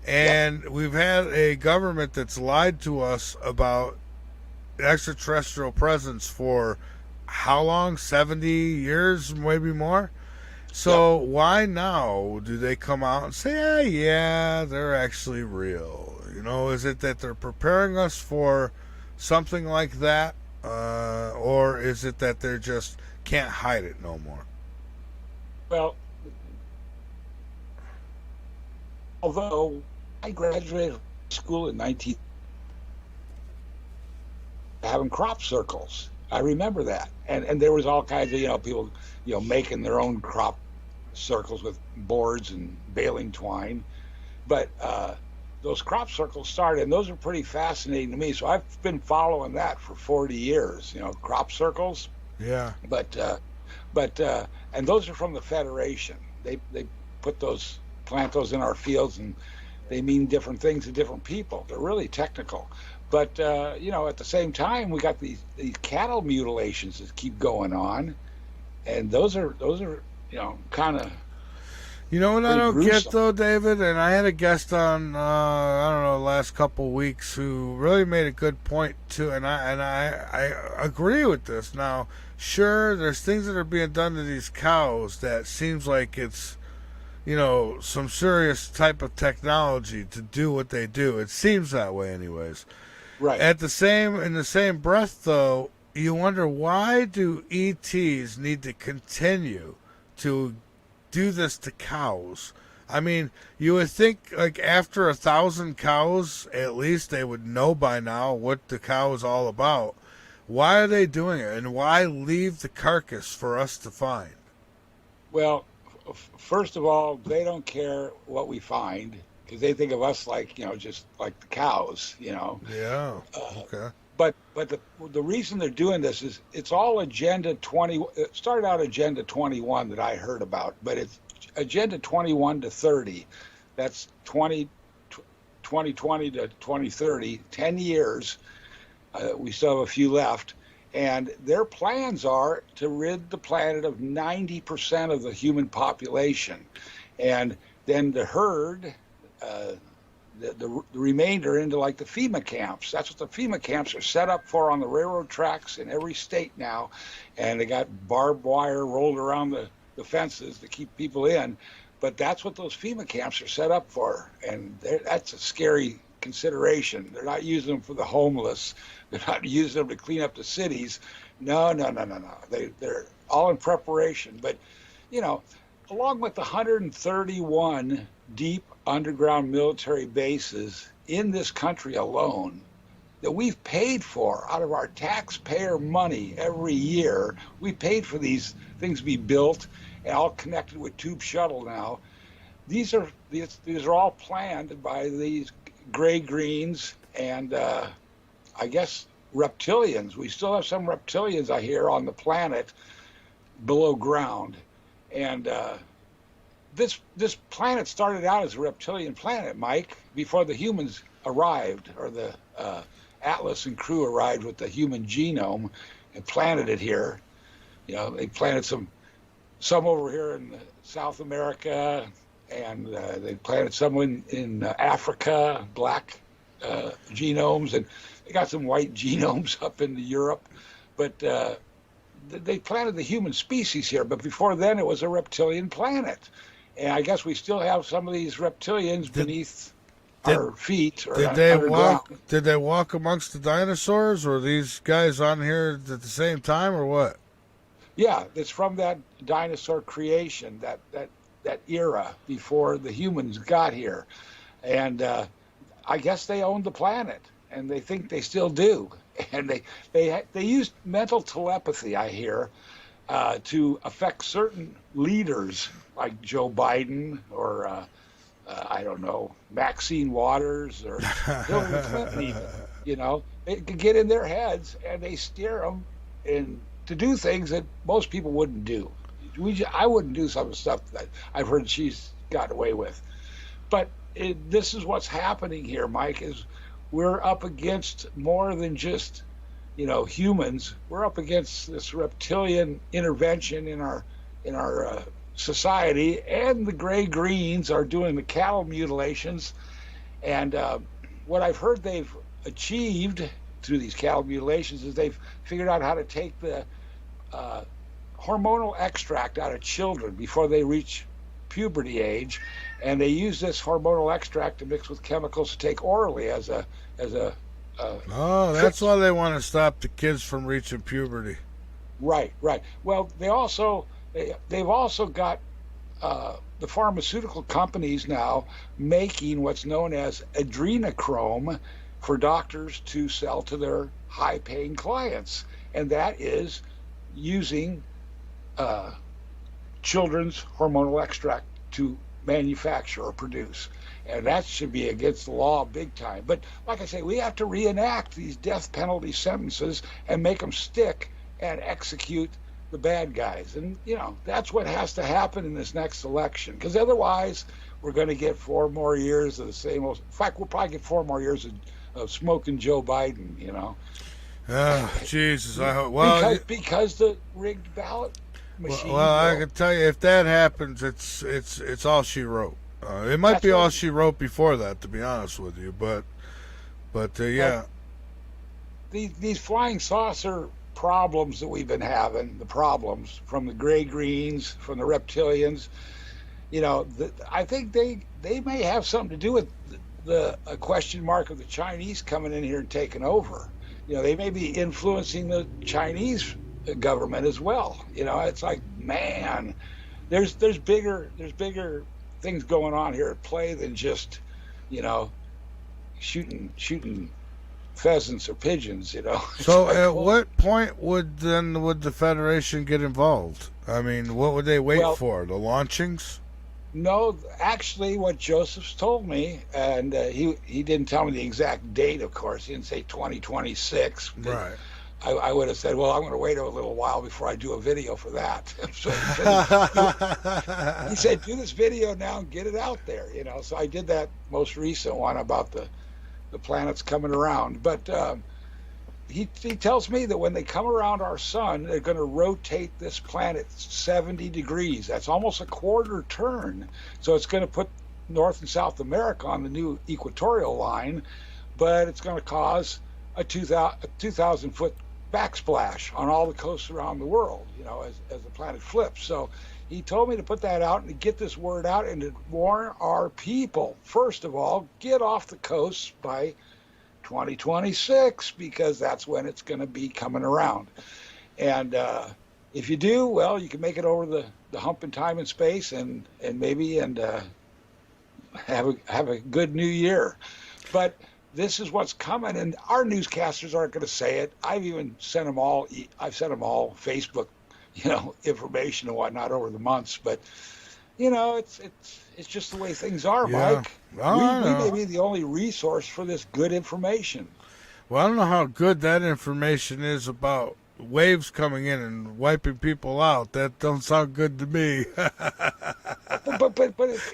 And we've had a government that's lied to us about extraterrestrial presence for how long? 70 years, maybe more? So why now do they come out and say, yeah, they're actually real? Is it that they're preparing us for something like that? Or is it that they just can't hide it no more? Well, although I graduated school in having crop circles. I remember that. And there was all kinds of, people, making their own crop circles with boards and baling twine. But those crop circles started, and those are pretty fascinating to me. So I've been following that for 40 years, crop circles. Yeah. But and those are from the Federation. They plant those in our fields, and they mean different things to different people. They're really technical. But at the same time, we got these cattle mutilations that keep going on, and those are kind of. You know what I don't gruesome. get though, David, and I had a guest on the last couple of weeks who really made a good point too, and I agree with this. Now, sure, there's things that are being done to these cows that seems like it's some serious type of technology to do what they do. It seems that way, anyways. Right. In the same breath, though, you wonder, why do ETs need to continue to do this to cows? I mean, you would think like after 1,000 cows, at least they would know by now what the cow is all about. Why are they doing it, and why leave the carcass for us to find? Well, first of all, they don't care what we find, because they think of us like, just like the cows, Yeah. Okay. But the reason they're doing this is it's all Agenda 20. It started out Agenda 21 that I heard about, but it's Agenda 21 to 30. That's 2020 to 2030, 10 years. We still have a few left. And their plans are to rid the planet of 90% of the human population. And then the herd, the remainder into like the FEMA camps. That's what the FEMA camps are set up for on the railroad tracks in every state now. And they got barbed wire rolled around the fences to keep people in. But that's what those FEMA camps are set up for. And that's a scary consideration. They're not using them for the homeless. They're not using them to clean up the cities. No. They're all in preparation. But, along with the 131 deep underground military bases in this country alone that we've paid for out of our taxpayer money every year, we paid for these things to be built and all connected with Tube Shuttle now. These are all planned by these gray-greens and I guess reptilians. We still have some reptilians, I hear, on the planet below ground. And this planet started out as a reptilian planet, Mike, before the humans arrived, or the Atlas and crew arrived with the human genome and planted it here. They planted some over here in South America, and they planted some in Africa, black genomes, and they got some white genomes up in Europe. But they planted the human species here, but before then it was a reptilian planet. And I guess we still have some of these reptilians beneath our feet. Or did they walk amongst the dinosaurs? Or these guys on here at the same time, or what? Yeah, it's from that dinosaur creation, that era before the humans got here. And I guess they owned the planet, and they think they still do. And they used mental telepathy, I hear, to affect certain leaders like Joe Biden or, I don't know, Maxine Waters or Hillary Clinton even. It could get in their heads, and they steer them in to do things that most people wouldn't do. I wouldn't do some of the stuff that I've heard she's got away with. But this is what's happening here, Mike, is we're up against more than just, humans. We're up against this reptilian intervention in our society, and the gray-greens are doing the cattle mutilations. And what I've heard they've achieved through these cattle mutilations is they've figured out how to take the hormonal extract out of children before they reach puberty age, and they use this hormonal extract to mix with chemicals to take orally as a that's why they want to stop the kids from reaching puberty. Right. Well, they've also got the pharmaceutical companies now making what's known as adrenochrome for doctors to sell to their high-paying clients, and that is using children's hormonal extract to manufacture or produce. And that should be against the law big time. But like I say, we have to reenact these death penalty sentences and make them stick and execute the bad guys. And, that's what has to happen in this next election, because otherwise we're going to get 4 more years of the same old. In fact, we'll probably get 4 more years of smoking Joe Biden, Oh, Jesus. I hope. Well, because the rigged ballot machine. Well, I can tell you, if that happens, it's all she wrote. It might be all she wrote before that, to be honest with you, but yeah. These flying saucer problems that we've been having, the problems from the gray-greens, from the reptilians, I think they may have something to do with the question mark of the Chinese coming in here and taking over. They may be influencing the Chinese government as well. It's like, man, there's bigger things going on here at play than just, shooting pheasants or pigeons. So at what point would the Federation get involved? I mean, what would they wait for? The launchings? No, actually, what Joseph's told me, and he didn't tell me the exact date, of course. He didn't say 2026. Right. I would have said, well, I'm going to wait a little while before I do a video for that. So he said, do this video now and get it out there. So I did that most recent one about the planets coming around. But he tells me that when they come around our sun, they're going to rotate this planet 70 degrees. That's almost a quarter turn. So it's going to put North and South America on the new equatorial line, but it's going to cause a 2,000-foot backsplash on all the coasts around the world, as the planet flips. So he told me to put that out and to get this word out and to warn our people. First of all, get off the coasts by 2026, because that's when it's going to be coming around. And if you do, well, you can make it over the hump in time and space and have a good new year. But this is what's coming, and our newscasters aren't going to say it. I've even sent them all. I've sent them all Facebook, information and whatnot over the months. But it's just the way things are, Mike. We may be the only resource for this good information. Well, I don't know how good that information is about waves coming in and wiping people out. That don't sound good to me. but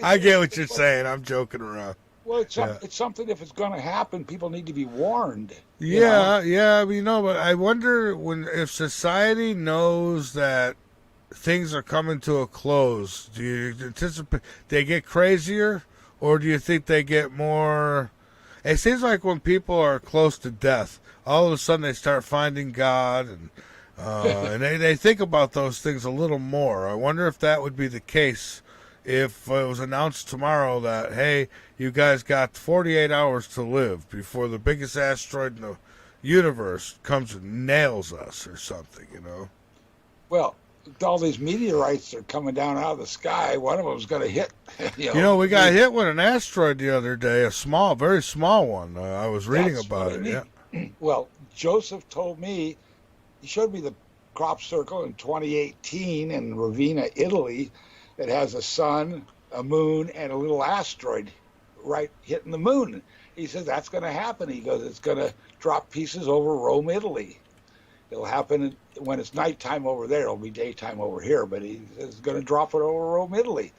I get what you're saying. I'm joking around. Well, it's something. If it's going to happen, people need to be warned. Yeah. But I wonder if society knows that things are coming to a close. Do you anticipate they get crazier, or do you think they get more? It seems like when people are close to death, all of a sudden they start finding God, and they think about those things a little more. I wonder if that would be the case if it was announced tomorrow that, hey, you guys got 48 hours to live before the biggest asteroid in the universe comes and nails us or something, Well, all these meteorites are coming down out of the sky. One of them's going to hit. We got hit with an asteroid the other day, a very small one. I was reading about it. Yeah. Well, Joseph told me, he showed me the crop circle in 2018 in Ravenna, Italy, that has a sun, a moon, and a little asteroid right hitting the moon. He says that's going to happen. He goes, it's going to drop pieces over Rome, Italy. It'll happen when it's nighttime over there. It'll be daytime over here, but he's going to drop it over Rome, Italy.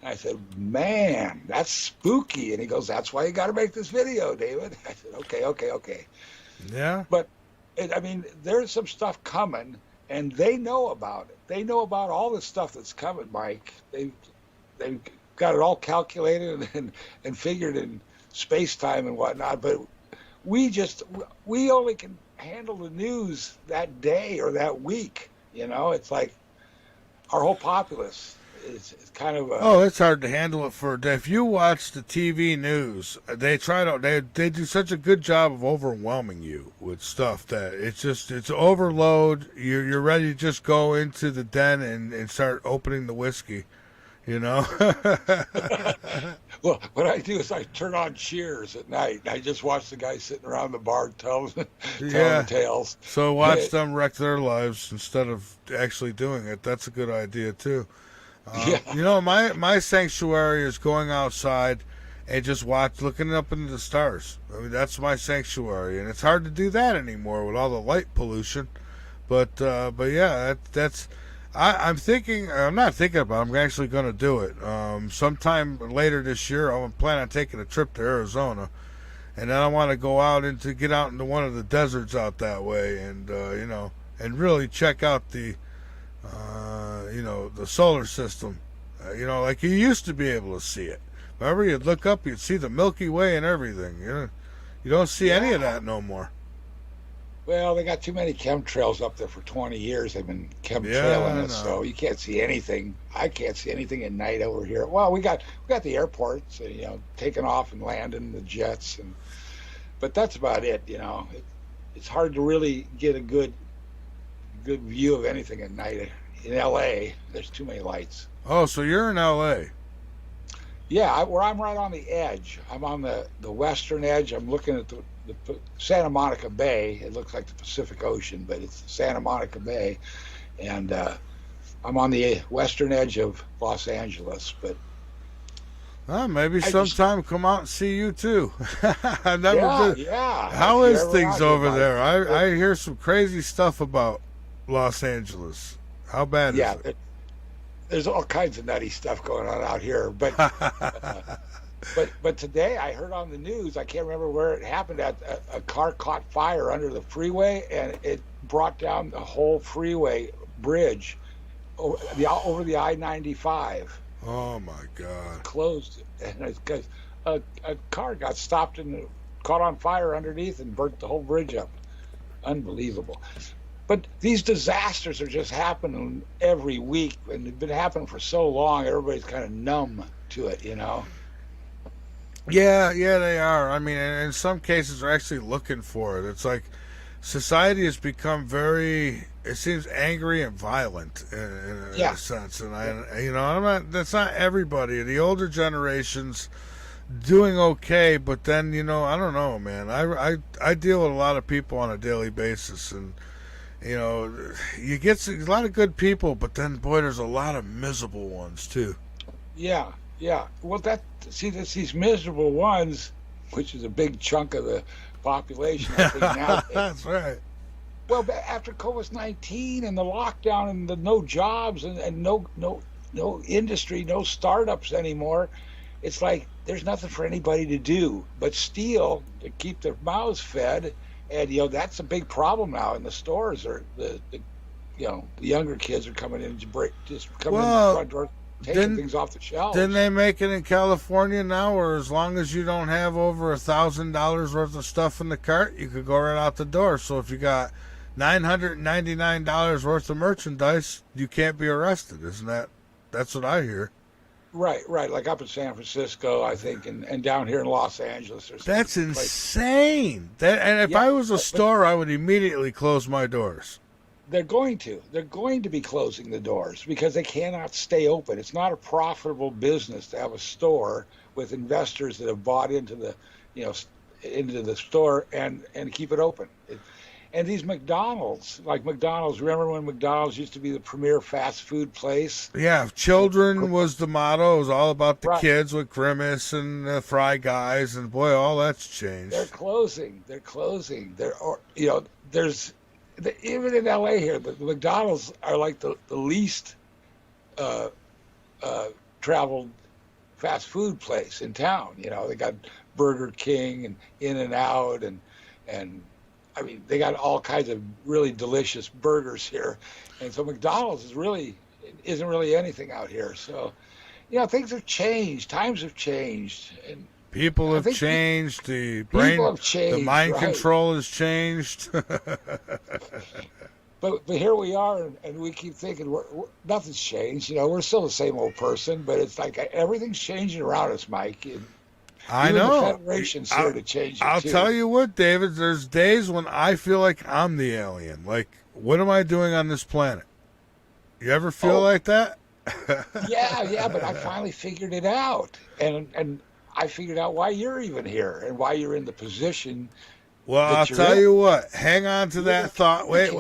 And I said, man, that's spooky. And he goes, that's why you got to make this video, David. I said, okay. Yeah. But, there's some stuff coming, and they know about it. They know about all the stuff that's coming, Mike. They've got it all calculated and figured in space-time and whatnot. But we only can handle the news that day or that week. It's like our whole populace. It's kind of it's hard to handle it for a day. If you watch the TV news, they do such a good job of overwhelming you with stuff that it's overload. You're ready to just go into the den and start opening the whiskey, Well, what I do is I turn on Cheers at night. I just watch the guys sitting around the bar telling tales. So watch them wreck their lives instead of actually doing it. That's a good idea too. My sanctuary is going outside and just looking up into the stars. That's my sanctuary, and it's hard to do that anymore with all the light pollution. But yeah, that's. I'm not thinking about it. I'm actually going to do it. Sometime later this year, I'm planning on taking a trip to Arizona, and then I want to go out get out into one of the deserts out that way, and and really check out the solar system, like you used to be able to see it. Remember, you'd look up, you'd see the Milky Way and everything. You don't see any of that no more. Well, they got too many chemtrails up there for 20 years. They've been chemtrailing us, so you can't see anything. I can't see anything at night over here. Well, we got the airports, taking off and landing the jets, but that's about it. It's hard to really get a good view of anything at night. In L.A., there's too many lights. Oh, so you're in L.A.? Yeah, I'm right on the edge. I'm on the western edge. I'm looking at the Santa Monica Bay. It looks like the Pacific Ocean, but it's Santa Monica Bay. And I'm on the western edge of Los Angeles. But maybe sometime come out and see you, too. I've never been. Yeah. How is things over there? I hear some crazy stuff about Los Angeles. How bad is it? There's all kinds of nutty stuff going on out here. But but today I heard on the news, I can't remember where it happened, a car caught fire under the freeway, and it brought down the whole freeway bridge over the I-95. Oh, my God. Closed. And it's because a car got stopped and caught on fire underneath and burnt the whole bridge up. Unbelievable. But these disasters are just happening every week, and they've been happening for so long, everybody's kind of numb to it, Yeah, they are. In some cases, they're actually looking for it. It's like society has become it seems angry and violent in a sense. And that's not everybody. The older generations doing okay, but then, I don't know, man. I deal with a lot of people on a daily basis, and you get a lot of good people, but then, boy, there's a lot of miserable ones, too. Yeah. Well, that's these miserable ones, which is a big chunk of the population, I think now. That's right. Well, after COVID-19 and the lockdown and the no jobs and no industry, no startups anymore, it's like there's nothing for anybody to do but steal to keep their mouths fed. And that's a big problem now in the stores. Or the younger kids are coming in to in the front door, taking things off the shelves. Didn't they make it in California now, where as long as you don't have over $1,000 worth of stuff in the cart, you could go right out the door. So if you got $999 worth of merchandise, you can't be arrested. That's what I hear. Right. Like up in San Francisco, I think, and down here in Los Angeles or something. That's insane. If I was a store, I would immediately close my doors. They're going to. They're going to be closing the doors because they cannot stay open. It's not a profitable business to have a store with investors that have bought into the store and keep it open. And these McDonald's, remember when McDonald's used to be the premier fast food place? Yeah, children was the motto. It was all about the kids with Grimace and the Fry Guys, and boy, all that's changed. They're closing. There's even in LA here, the McDonald's are like the least traveled fast food place in town. You know, they got Burger King and In-N-Out and I mean, they got all kinds of really delicious burgers here. And so McDonald's isn't really anything out here. So, you know, things have changed. Times have changed. And people have changed. The mind control has changed. But here we are, and we keep thinking nothing's changed. You know, we're still the same old person, but it's like everything's changing around us, Mike. And I know. The Federation's here to change it, I'll too. tell you what, David, there's days when I feel like I'm the alien. Like, what am I doing on this planet? You ever feel like that? Yeah, but I finally figured it out. And I figured out why you're even here and why you're in the position. Well, I'll tell you what. Hang on to that thought. Wait.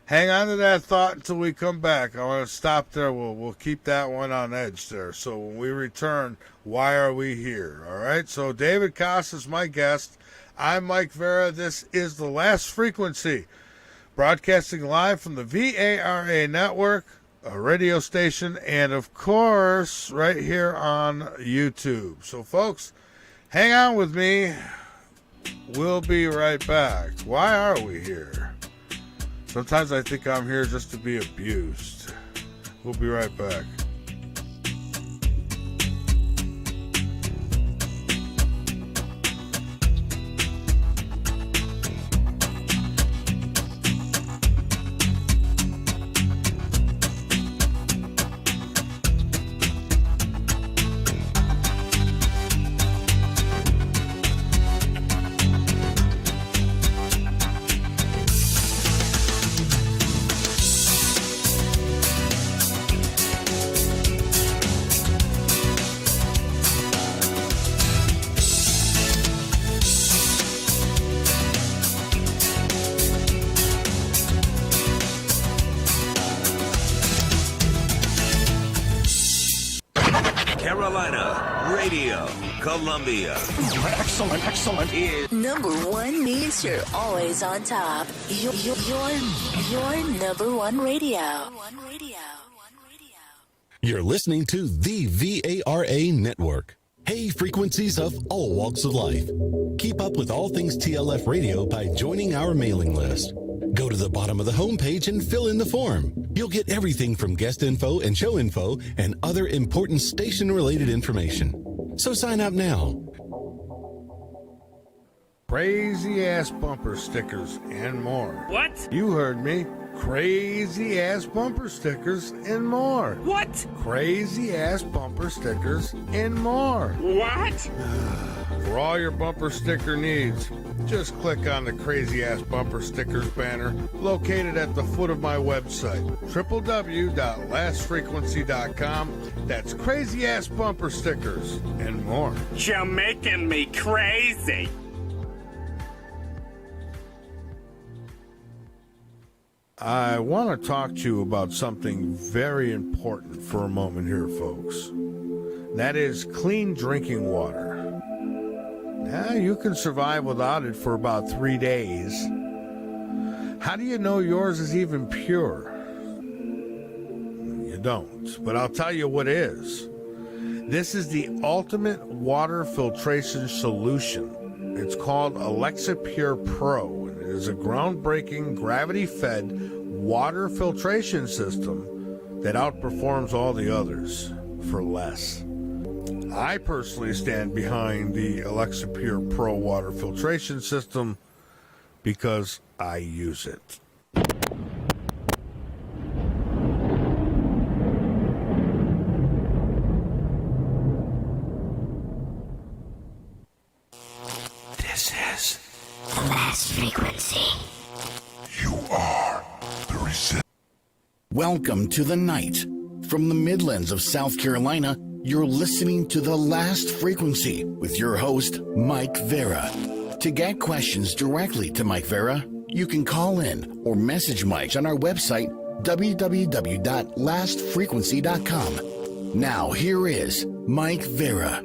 Hang on to that thought until we come back. I want to stop there. We'll keep that one on edge there. So when we return, why are we here? All right. So David Kass is my guest. I'm Mike Vara. This is The Last Frequency, broadcasting live from the VARA network, a radio station, and of course, right here on YouTube. So folks, hang on with me. We'll be right back. Why are we here? Sometimes I think I'm here just to be abused. We'll be right back. Carolina Radio, Columbia. Excellent. Number one means you're always on top. Your number one radio. You're listening to the VARA network. Hey, frequencies of all walks of life. Keep up with all things TLF radio by joining our mailing list. Go to the bottom of the homepage and fill in the form. You'll get everything from guest info and show info and other important station-related information. So sign up now. Crazy ass bumper stickers and more. What? You heard me. Crazy ass bumper stickers and more. What? Crazy ass bumper stickers and more. What? For all your bumper sticker needs, just click on the Crazy Ass Bumper Stickers banner located at the foot of my website, www.lastfrequency.com. That's Crazy Ass Bumper Stickers and more. You're making me crazy. I want to talk to you about something very important for a moment here, folks. That is clean drinking water. Now, you can survive without it for about 3 days. How do you know yours is even pure? You don't, but I'll tell you what is. This is the ultimate water filtration solution. It's called Alexa Pure Pro. It is a groundbreaking gravity-fed water filtration system that outperforms all the others for less. I personally stand behind the Alexa Pure Pro water filtration system because I use it. This is The Last Frequency. You are the resistance. Welcome to the night. From the Midlands of South Carolina, you're listening to The Last Frequency with your host, Mike Vara. To get questions directly to Mike Vara, you can call in or message Mike on our website, www.lastfrequency.com. Now, here is Mike Vara.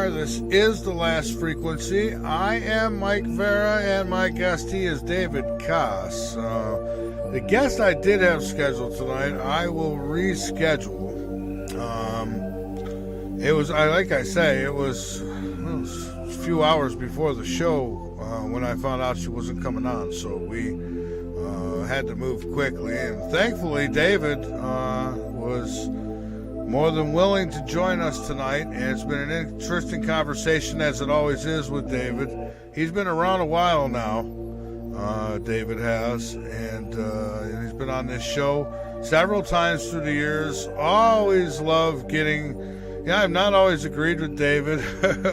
are. This is The Last Frequency. I am Mike Vara, and my guest, he is David Kass. The guest I did have scheduled tonight, I will reschedule. It was a few hours before the show when I found out she wasn't coming on, so we had to move quickly. And thankfully, David was more than willing to join us tonight, and it's been an interesting conversation, as it always is with David. He's been around a while now, David has, and he's been on this show several times through the years. Always love getting... Yeah, I've not always agreed with David.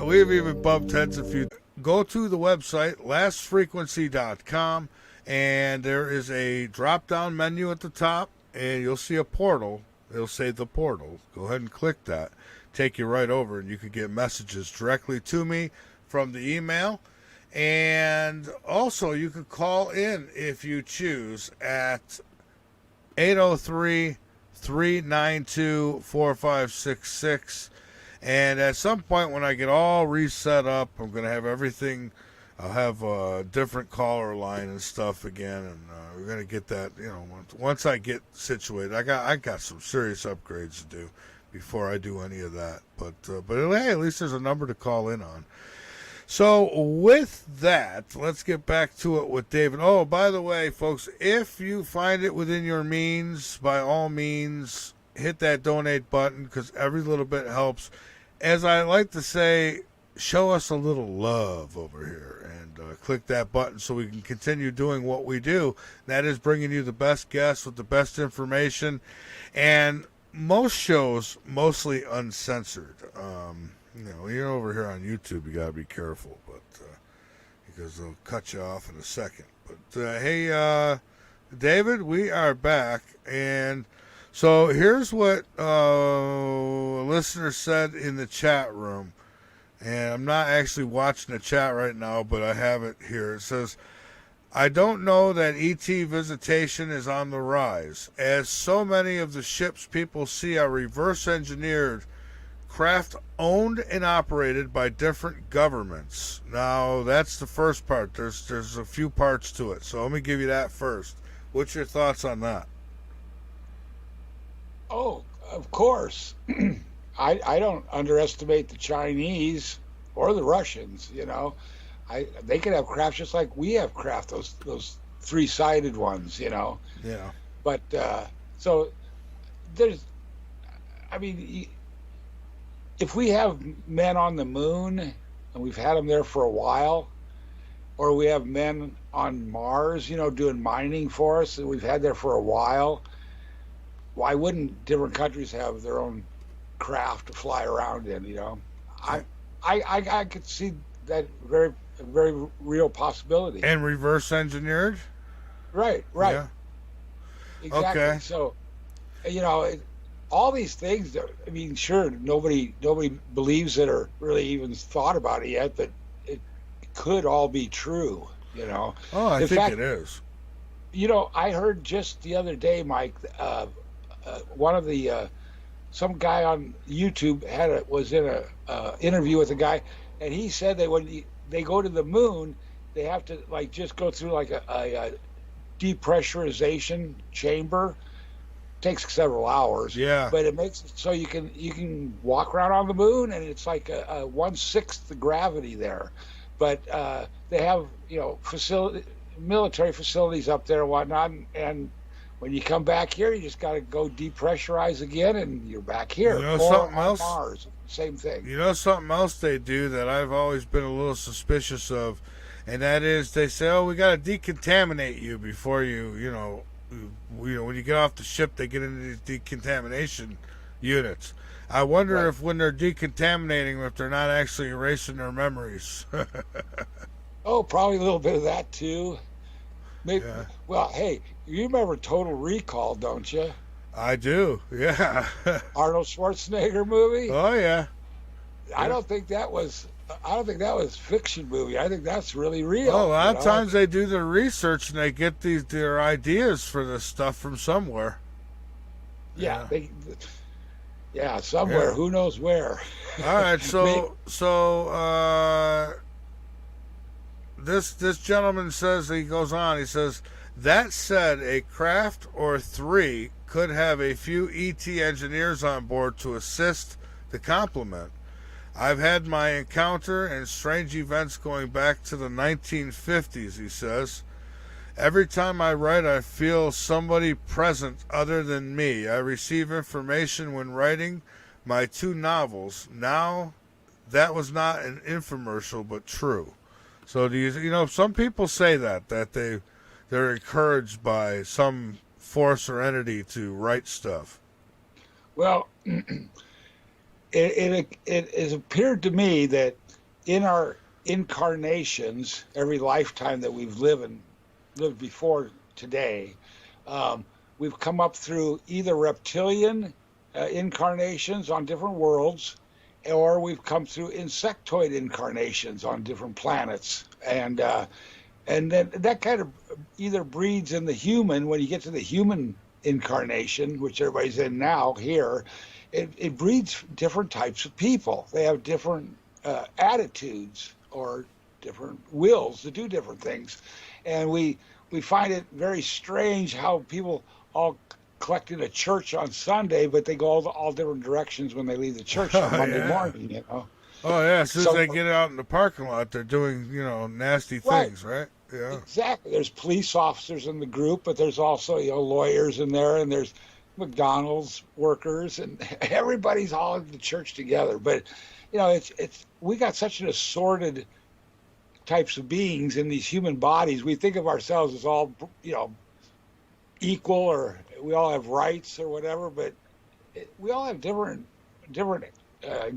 We've even bumped heads a few. Go to the website, lastfrequency.com, and there is a drop-down menu at the top, and you'll see a portal. It'll say The Portal. Go ahead and click that. Take you right over, and you can get messages directly to me from the email. And also, you can call in if you choose at 803-392-4566. And at some point when I get all reset up, I'm going to have everything. I'll have a different caller line and stuff again, and we're going to get that, once I get situated. I got some serious upgrades to do before I do any of that. But hey, at least there's a number to call in on. So with that, let's get back to it with David. Oh, by the way, folks, if you find it within your means, by all means, hit that donate button, because every little bit helps. As I like to say, show us a little love over here, and click that button so we can continue doing what we do. That is bringing you the best guests with the best information, and most shows mostly uncensored. You're over here on YouTube, you gotta be careful, but because they'll cut you off in a second. But hey, David, we are back, and so here's what a listener said in the chat room. And I'm not actually watching the chat right now, but I have it here. It says, I don't know that ET visitation is on the rise, as so many of the ships people see are reverse engineered craft owned and operated by different governments. Now, that's the first part. There's a few parts to it. So let me give you that first. What's your thoughts on that? Oh, of course. I don't underestimate the Chinese or the Russians. They could have craft just like we have craft. Those three-sided ones. Yeah. But so there's. I mean, if we have men on the moon and we've had them there for a while, or we have men on Mars, doing mining for us, and we've had there for a while, why wouldn't different countries have their own craft to fly around in? I could see that very real possibility. And reverse engineered? Right. Yeah. Exactly. Okay. So, all these things, I mean, sure, nobody believes it or really even thought about it yet, but it could all be true, Oh, I think it is. I heard just the other day, Mike, one of the some guy on YouTube was in a interview with a guy, and he said that when they go to the moon, they have to just go through a depressurization chamber. Takes several hours. Yeah. But it makes it so you can walk around on the moon, and it's like a 1/6 the gravity there. But they have military facilities up there and whatnot, and when you come back here, you just got to go depressurize again, and you're back here. Something else? Mars, same thing. Something else they do that I've always been a little suspicious of, and that is they say, we got to decontaminate you before when you get off the ship, they get into these decontamination units. I wonder if when they're decontaminating, if they're not actually erasing their memories. Oh, probably a little bit of that too. Maybe. Yeah. Well, hey, you remember Total Recall, don't you? I do. Yeah. Arnold Schwarzenegger movie. Oh yeah. I don't think that was fiction movie. I think that's really real. Oh, a lot of times they do their research and they get their ideas for this stuff from somewhere. Yeah. Yeah, somewhere. Yeah. Who knows where? All right, this gentleman says, he goes on, he says, that said, a craft or three could have a few ET engineers on board to assist the complement. I've had my encounter and strange events going back to the 1950s, he says. Every time I write, I feel somebody present other than me. I receive information when writing my 2 novels. Now, that was not an infomercial, but true. So do you know, some people say that they're encouraged by some force or entity to write stuff. Well, it has appeared to me that in our incarnations, every lifetime that we've lived before today, we've come up through either reptilian incarnations on different worlds, or we've come through insectoid incarnations on different planets, and then that kind of either breeds in the human. When you get to the human incarnation, which everybody's in now here, it breeds different types of people. They have different attitudes or different wills to do different things, and we find it very strange how people all collect in a church on Sunday, but they go all different directions when they leave the church on Monday morning, you know. Oh, yeah, as soon as they get out in the parking lot, they're doing, nasty things, right? Yeah. Exactly. There's police officers in the group, but there's also, lawyers in there, and there's McDonald's workers, and everybody's all in the church together. But, we got such an assorted types of beings in these human bodies. We think of ourselves as all, equal, or we all have rights or whatever, but we all have different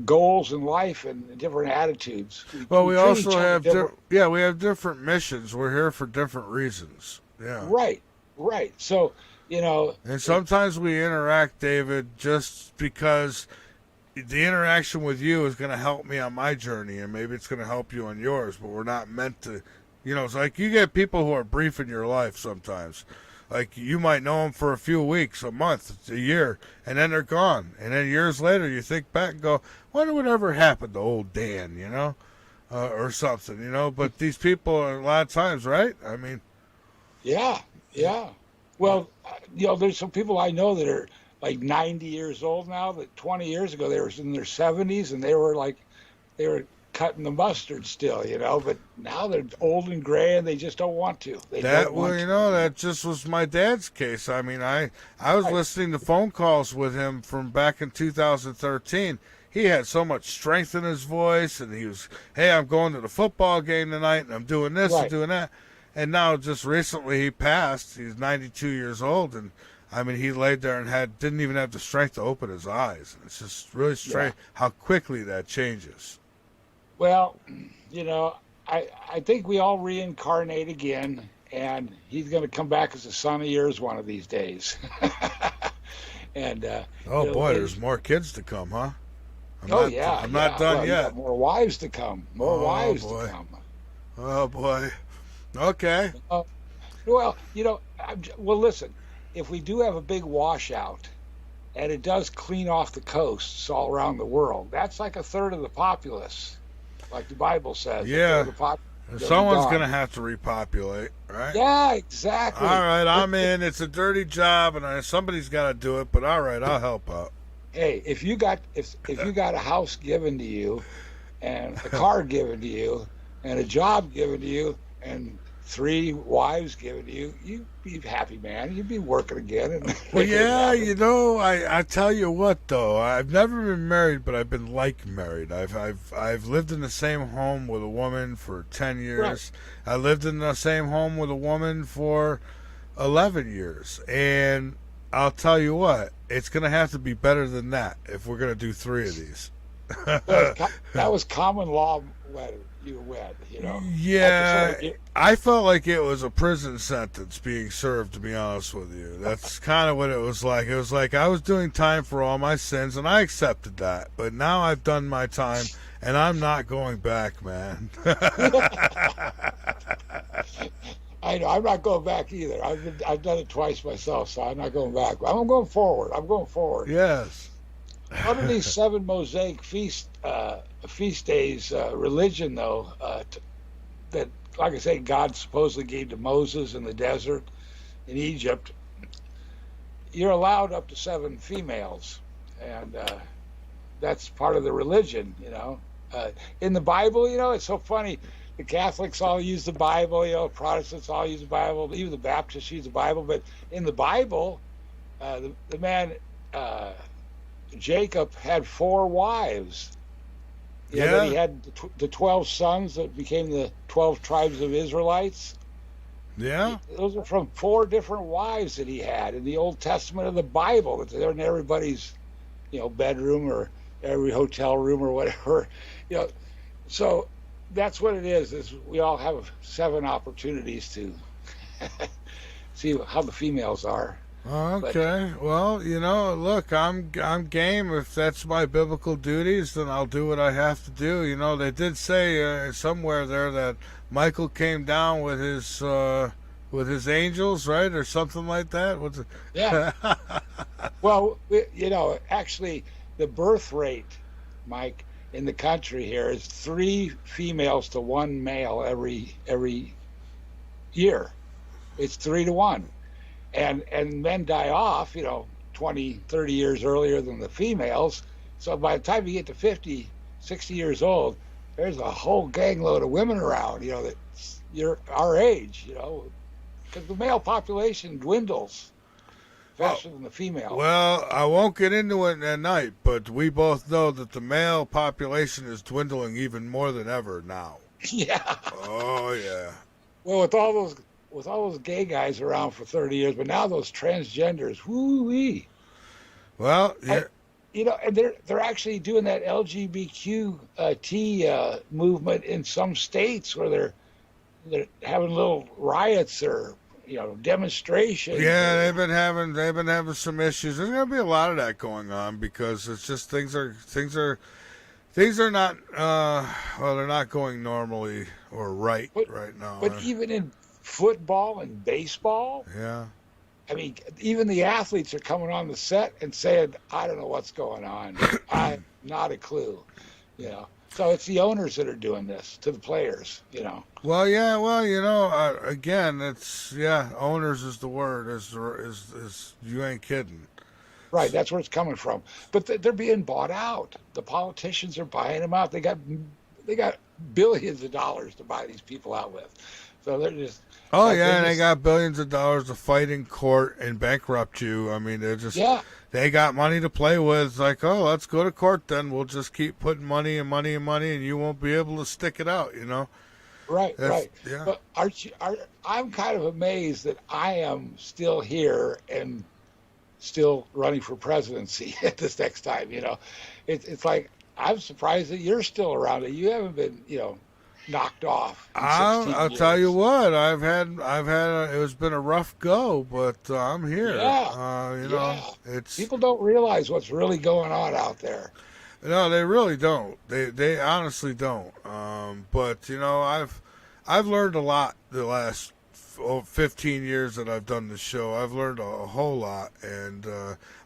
goals in life and different attitudes. We also have we have different missions. We're here for different reasons. Yeah. Right. So, and sometimes we interact, David, just because the interaction with you is going to help me on my journey, and maybe it's going to help you on yours, but we're not meant to, it's like you get people who are brief in your life sometimes. Like, you might know them for a few weeks, a month, a year, and then they're gone. And then years later, you think back and go, wonder whatever happened to old Dan, or something, But these people are a lot of times, right? I mean. Yeah. Well, there's some people I know that are like 90 years old now, that 20 years ago they were in their 70s, and they were cutting the mustard still, but now they're old and gray and they just don't want to. That just was my dad's case. I mean, I was listening to phone calls with him from back in 2013. He had so much strength in his voice, and he was, hey, I'm going to the football game tonight, and I'm doing this and doing that. And now just recently he passed. He's 92 years old, and I mean, he laid there and didn't even have the strength to open his eyes. It's just really strange how quickly that changes. Well, I think we all reincarnate again, and he's going to come back as a son of yours one of these days. And there's more kids to come, huh? I'm not done yet. More wives to come. To come. Oh boy. Okay. Listen. If we do have a big washout, and it does clean off the coasts all around the world, that's like a third of the populace, like the Bible says. Yeah. Someone's going to have to repopulate, right? Yeah, exactly. All right, I'm in. It's a dirty job, and somebody's got to do it. But all right, I'll help out. Hey, if you got a house given to you, and a car given to you, and a job given to you, and 3 wives given to you, you'd be happy, man. You'd be working again. Well, yeah, I tell you what, though, I've never been married, but I've been married. I've lived in the same home with a woman for 10 years. Right. I lived in the same home with a woman for 11 years, and I'll tell you what, it's going to have to be better than that if we're going to do 3 of these. That was common law wedding. You wed, Yeah, I felt like it was a prison sentence being served, to be honest with you. That's kind of what it was like. It was like I was doing time for all my sins, and I accepted that. But now I've done my time, and I'm not going back, man. I know. I'm not going back either. I've done it twice myself, so I'm not going back. I'm going forward. Yes. Under these 7 Mosaic feast days, religion, though, that, like I say, God supposedly gave to Moses in the desert in Egypt, you're allowed up to 7 females, and that's part of the religion, in the Bible, it's so funny. The Catholics all use the Bible, Protestants all use the Bible, even the Baptists use the Bible. But in the Bible, the man Jacob had 4 wives. Then he had the 12 sons that became the 12 tribes of Israelites. Yeah. Those are from 4 different wives that he had in the Old Testament of the Bible. That they're in everybody's, bedroom or every hotel room or whatever. So that's what it is we all have 7 opportunities to see how the females are. Okay. Well, look, I'm game. If that's my biblical duties, then I'll do what I have to do. They did say somewhere there that Michael came down with his angels, right, or something like that. What's it? Yeah. Well, actually, the birth rate, Mike, in the country here is 3 females to 1 male every year. It's 3 to 1. And men die off, 20, 30 years earlier than the females. So by the time you get to 50, 60 years old, there's a whole gangload of women around, that you're our age, because the male population dwindles faster than the female. Well, I won't get into it at night, but we both know that the male population is dwindling even more than ever now. Yeah. Oh, yeah. Well, with all those gay guys around for 30 years, but now those transgenders, woo-wee. Well, yeah. And they're actually doing that LGBTQ movement in some states where they're having little riots or demonstrations. Yeah, they've been having some issues. There's going to be a lot of that going on because it's just things are not they're not going normally or right now. But even in football and baseball, yeah. I mean, even the athletes are coming on the set and saying, "I don't know what's going on. I'm not a clue." So it's the owners that are doing this to the players. Well, yeah. Well, again, it's owners is the word. Is you ain't kidding. Right, that's where it's coming from. But they're being bought out. The politicians are buying them out. They got billions of dollars to buy these people out with. So they're just. Oh yeah, and they got billions of dollars to fight in court and bankrupt you. I mean, they're just they got money to play with. It's like, oh, let's go to court then. We'll just keep putting money and money and money, and you won't be able to stick it out. Right, right. Yeah. But I'm kind of amazed that I am still here and still running for presidency at this next time. It's like I'm surprised that you're still around. You haven't been, knocked off. I'll tell you what, I've had it's been a rough go, but I'm here. Yeah. It's people don't realize what's really going on out there. No, they really don't. They honestly don't. But I've learned a lot the last 15 years that I've done this show. I've learned a whole lot, and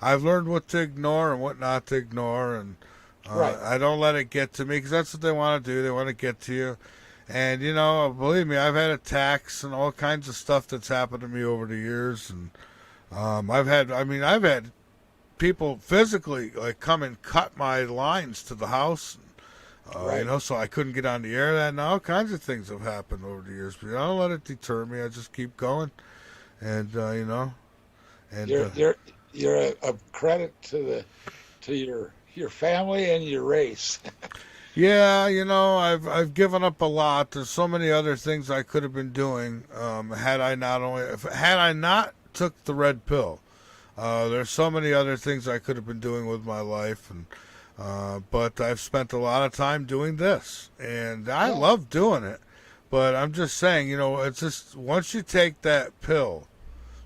I've learned what to ignore and what not to ignore, and I don't let it get to me because that's what they want to do. They want to get to you. And, believe me, I've had attacks and all kinds of stuff that's happened to me over the years. And I've had people physically come and cut my lines to the house. So I couldn't get on the air that. And all kinds of things have happened over the years. But I don't let it deter me. I just keep going. And, And you're a credit to your family and your race. Yeah, I've given up a lot. There's so many other things I could have been doing had I not took the red pill. There's so many other things I could have been doing with my life, and but I've spent a lot of time doing this, and I love doing it. But I'm just saying, it's just once you take that pill,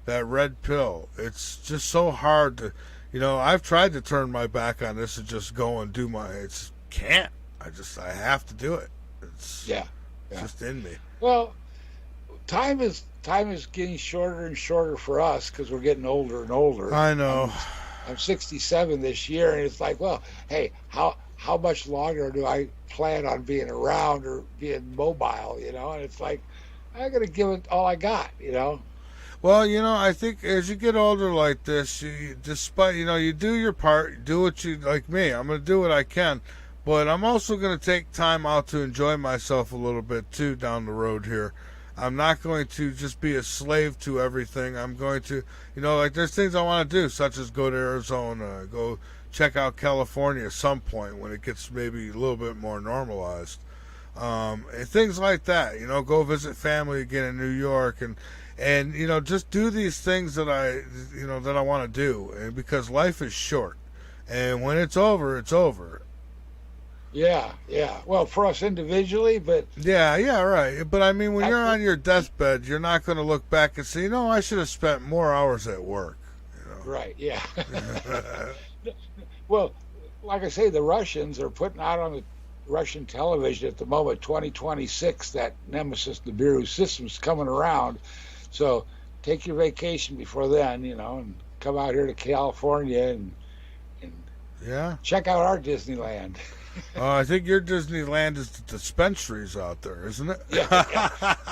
that red pill, it's just so hard to. I've tried to turn my back on this and just go and do can't. I have to do it. It's just in me. Well, time is getting shorter and shorter for us because we're getting older and older. I know. I'm 67 this year, and it's like, well, hey, how much longer do I plan on being around or being mobile? And it's like I got to give it all I got. Well, I think as you get older like this, despite, you do your part, do what you, like me, I'm going to do what I can, but I'm also going to take time out to enjoy myself a little bit, too, down the road here. I'm not going to just be a slave to everything. I'm going to, like there's things I want to do, such as go to Arizona, go check out California at some point when it gets maybe a little bit more normalized. And things like that, go visit family again in New York and just do these things that I want to do, and because life is short, and when it's over, it's over. Yeah. Well, for us individually, but yeah, right. But I mean, when you're on your deathbed, you're not going to look back and say, I should have spent more hours at work. Right. Yeah. Well, like I say, the Russians are putting out on the Russian television at the moment, 2026, that Nemesis Nibiru system's coming around. So take your vacation before then, and come out here to California and check out our Disneyland. I think your Disneyland is the dispensaries out there, isn't it? Yeah.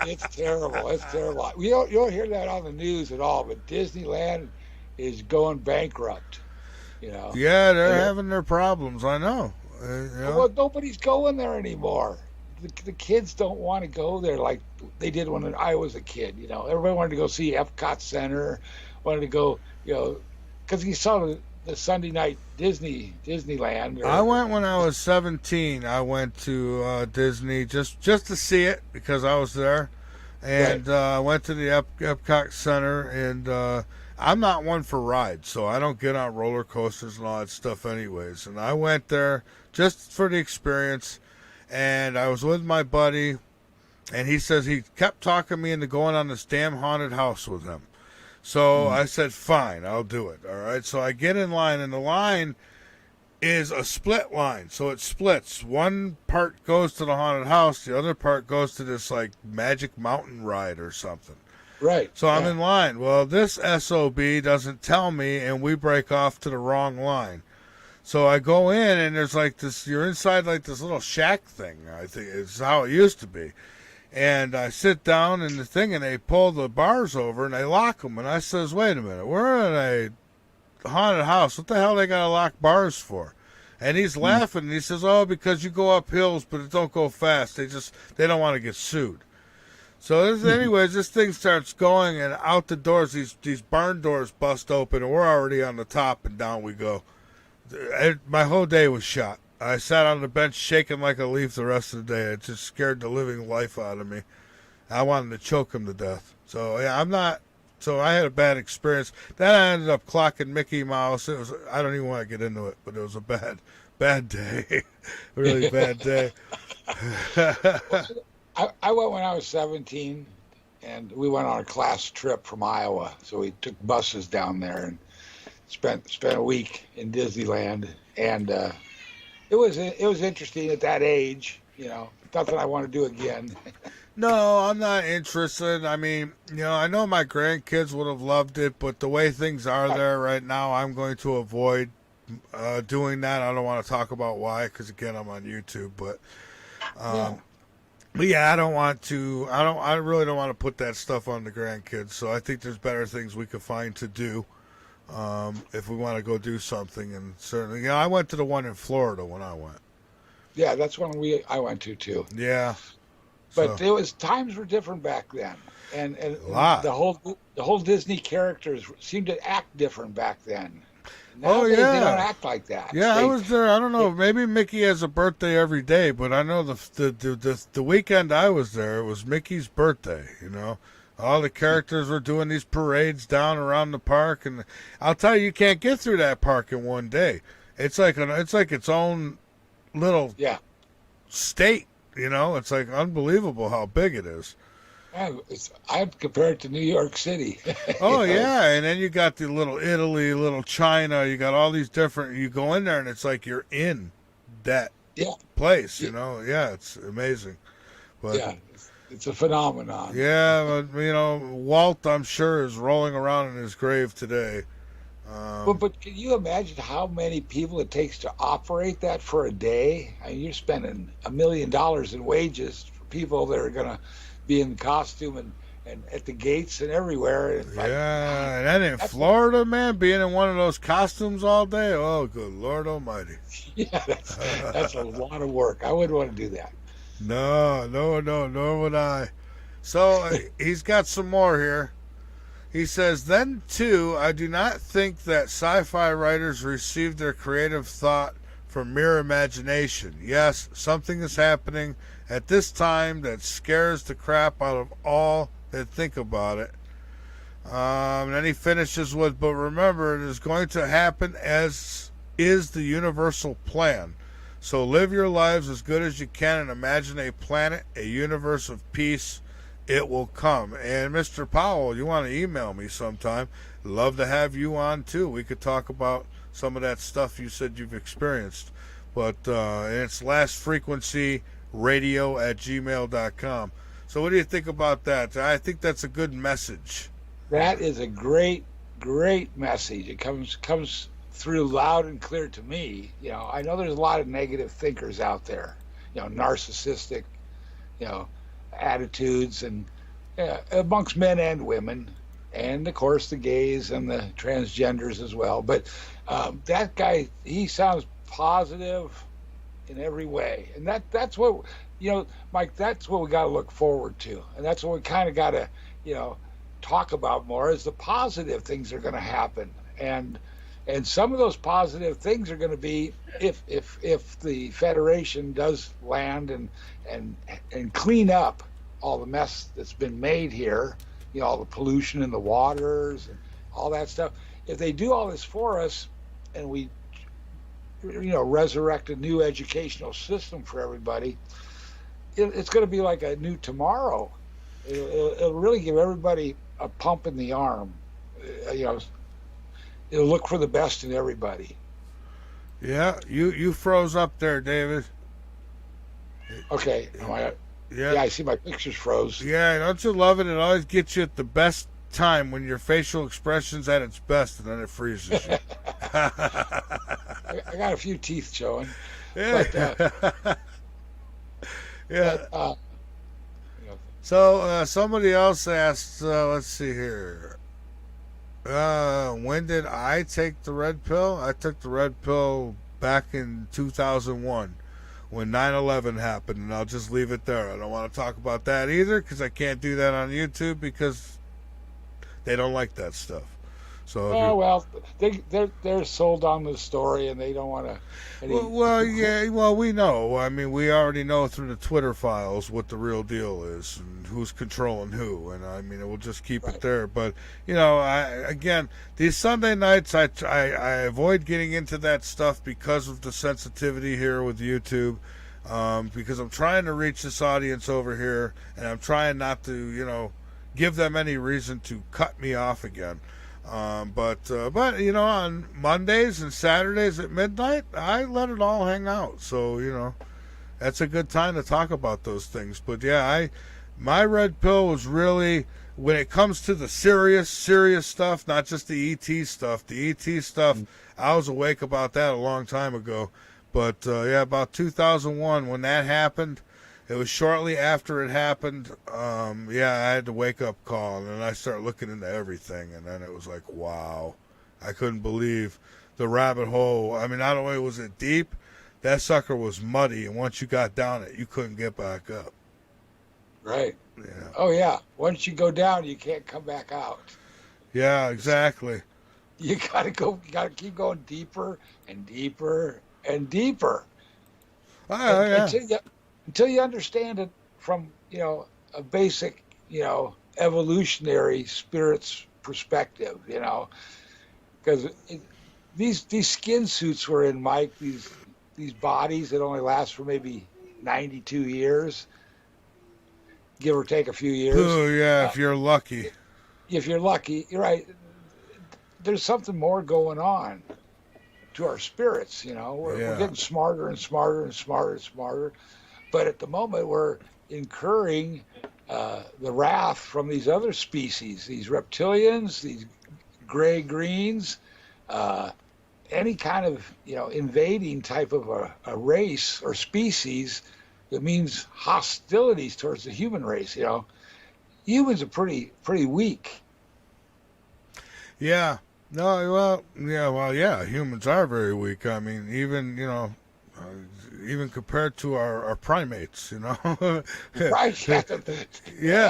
It's terrible. You don't hear that on the news at all, but Disneyland is going bankrupt. Yeah, they're having their problems. I know. Well, nobody's going there anymore. The kids don't want to go there like they did when I was a kid. Everybody wanted to go see Epcot Center, wanted to go, because you saw the Sunday night Disneyland. I went when I was 17. I went to Disney just to see it because I was there, and I went to the Epcot Center, and I'm not one for rides, so I don't get on roller coasters and all that stuff anyways. And I went there just for the experience, and I was with my buddy, and he says he kept talking me into going on this damn haunted house with him. So I said, fine, I'll do it. All right. So I get in line, and the line is a split line. So it splits. One part goes to the haunted house. The other part goes to this like magic mountain ride or something. Right. So I'm in line. Well, this SOB doesn't tell me, and we break off to the wrong line. So I go in, and there's like this, you're inside like this little shack thing. I think it's how it used to be. And I sit down in the thing, and they pull the bars over, and they lock them. And I says, wait a minute, we're in a haunted house. What the hell they got to lock bars for? And he's laughing, and he says, oh, because you go up hills, but it don't go fast. They don't want to get sued. So anyways, this thing starts going, and out the doors, these barn doors bust open, and we're already on the top, and down we go. My whole day was shot. I sat on the bench shaking like a leaf the rest of the day. It just scared the living life out of me. I wanted to choke him to death. So yeah, so I had a bad experience. Then I ended up clocking Mickey Mouse. I don't even want to get into it, but it was a bad day. Really bad day. I went when I was 17, and we went on a class trip from Iowa. So we took buses down there and spent a week in Disneyland, and it was interesting at that age. Nothing I want to do again. No, I'm not interested. I mean, I know my grandkids would have loved it, but the way things are there right now, I'm going to avoid doing that. I don't want to talk about why, because again, I'm on YouTube. But yeah, I don't want to. I really don't want to put that stuff on the grandkids. So I think there's better things we could find to do if we want to go do something. And certainly, I went to the one in Florida when I went. Yeah, that's one I went to too. Yeah. But times were different back then, and the whole Disney characters seemed to act different back then. Now they don't act like that. Yeah, I was there. I don't know. Maybe Mickey has a birthday every day, but I know the weekend I was there, it was Mickey's birthday. All the characters were doing these parades down around the park, and I'll tell you can't get through that park in one day. It's like its own little state. It's like unbelievable how big it is. I'd compare it to New York City. Oh, yeah. And then you got the little Italy, little China. You got all these different. You go in there, and it's like you're in that place, Yeah, it's amazing. But, it's a phenomenon. Yeah, but, Walt, I'm sure, is rolling around in his grave today. But can you imagine how many people it takes to operate that for a day? I mean, you're spending $1 million in wages for people that are going to be in costume and at the gates and everywhere. And and then in Florida, man, being in one of those costumes all day, oh, good Lord Almighty. Yeah, that's a lot of work. I wouldn't want to do that. No, nor would I. So he's got some more here. He says, then, too, I do not think that sci-fi writers received their creative thought from mere imagination. Yes, something is happening at this time that scares the crap out of all that think about it. And then he finishes with, but remember, it is going to happen as is the universal plan. So live your lives as good as you can and imagine a planet, a universe of peace. It will come. And Mr. Powell, you want to email me sometime? Love to have you on too. We could talk about some of that stuff you said you've experienced. But it's lastfrequencyradio@gmail.com. So what do you think about that? I think that's a good message. That is a great message. It comes through loud and clear to me. You know, I know there's a lot of negative thinkers out there, you know, narcissistic, you know, attitudes, and amongst men and women, and of course the gays and the transgenders as well. But that guy, he sounds positive in every way, and that's what, you know, Mike, that's what we got to look forward to, and that's what we kind of got to, you know, talk about more, is the positive things that are going to happen. And some of those positive things are going to be if the Federation does land and clean up all the mess that's been made here, you know, all the pollution in the waters and all that stuff. If they do all this for us, and we, you know, resurrect a new educational system for everybody, it's going to be like a new tomorrow. It'll really give everybody a pump in the arm. You know, it'll look for the best in everybody. Yeah, you froze up there, David. Okay. Yeah, I see my pictures froze. Yeah, don't you love it? It always gets you at the best time when your facial expression's at its best, and then it freezes you. I got a few teeth showing. Yeah. But, yeah. But, so somebody else asked, let's see here. When did I take the red pill? I took the red pill back in 2001 when 9/11 happened, and I'll just leave it there. I don't want to talk about that either, because I can't do that on YouTube because they don't like that stuff. So well, they're sold on the story, and they don't want to. Well, we know. I mean, we already know through the Twitter files what the real deal is and who's controlling who, and I mean, we'll just keep it there. But you know, again, these Sunday nights, I avoid getting into that stuff because of the sensitivity here with YouTube, because I'm trying to reach this audience over here, and I'm trying not to, you know, give them any reason to cut me off again. But you know, on Mondays and Saturdays at midnight, I let it all hang out. So, you know, that's a good time to talk about those things. But yeah, my red pill was really, when it comes to the serious stuff, not just the ET stuff. The ET stuff, I was awake about that a long time ago. But yeah, about 2001 when that happened. It was shortly after it happened. Yeah, I had the wake-up call, and then I started looking into everything, and then it was like, wow. I couldn't believe the rabbit hole. I mean, not only was it deep, that sucker was muddy, and once you got down it, you couldn't get back up. Right. Yeah. Oh, yeah. Once you go down, you can't come back out. Yeah, exactly. You gotta keep going deeper and deeper and deeper. Yeah. Until you understand it from, you know, a basic, you know, evolutionary spirit's perspective, you know, because these skin suits we're in, Mike, these bodies that only last for maybe 92 years, give or take a few years. Oh, yeah, if you're lucky. If you're lucky, you're right. There's something more going on to our spirits, you know. We're getting smarter and smarter and smarter and smarter. But at the moment, we're incurring the wrath from these other species, these reptilians, these gray-greens, any kind of invading type of a race or species, it means hostilities towards the human race. Humans are pretty weak. Yeah. No. Well. Yeah. Humans are very weak. I mean, even even compared to our primates. Right. Yeah.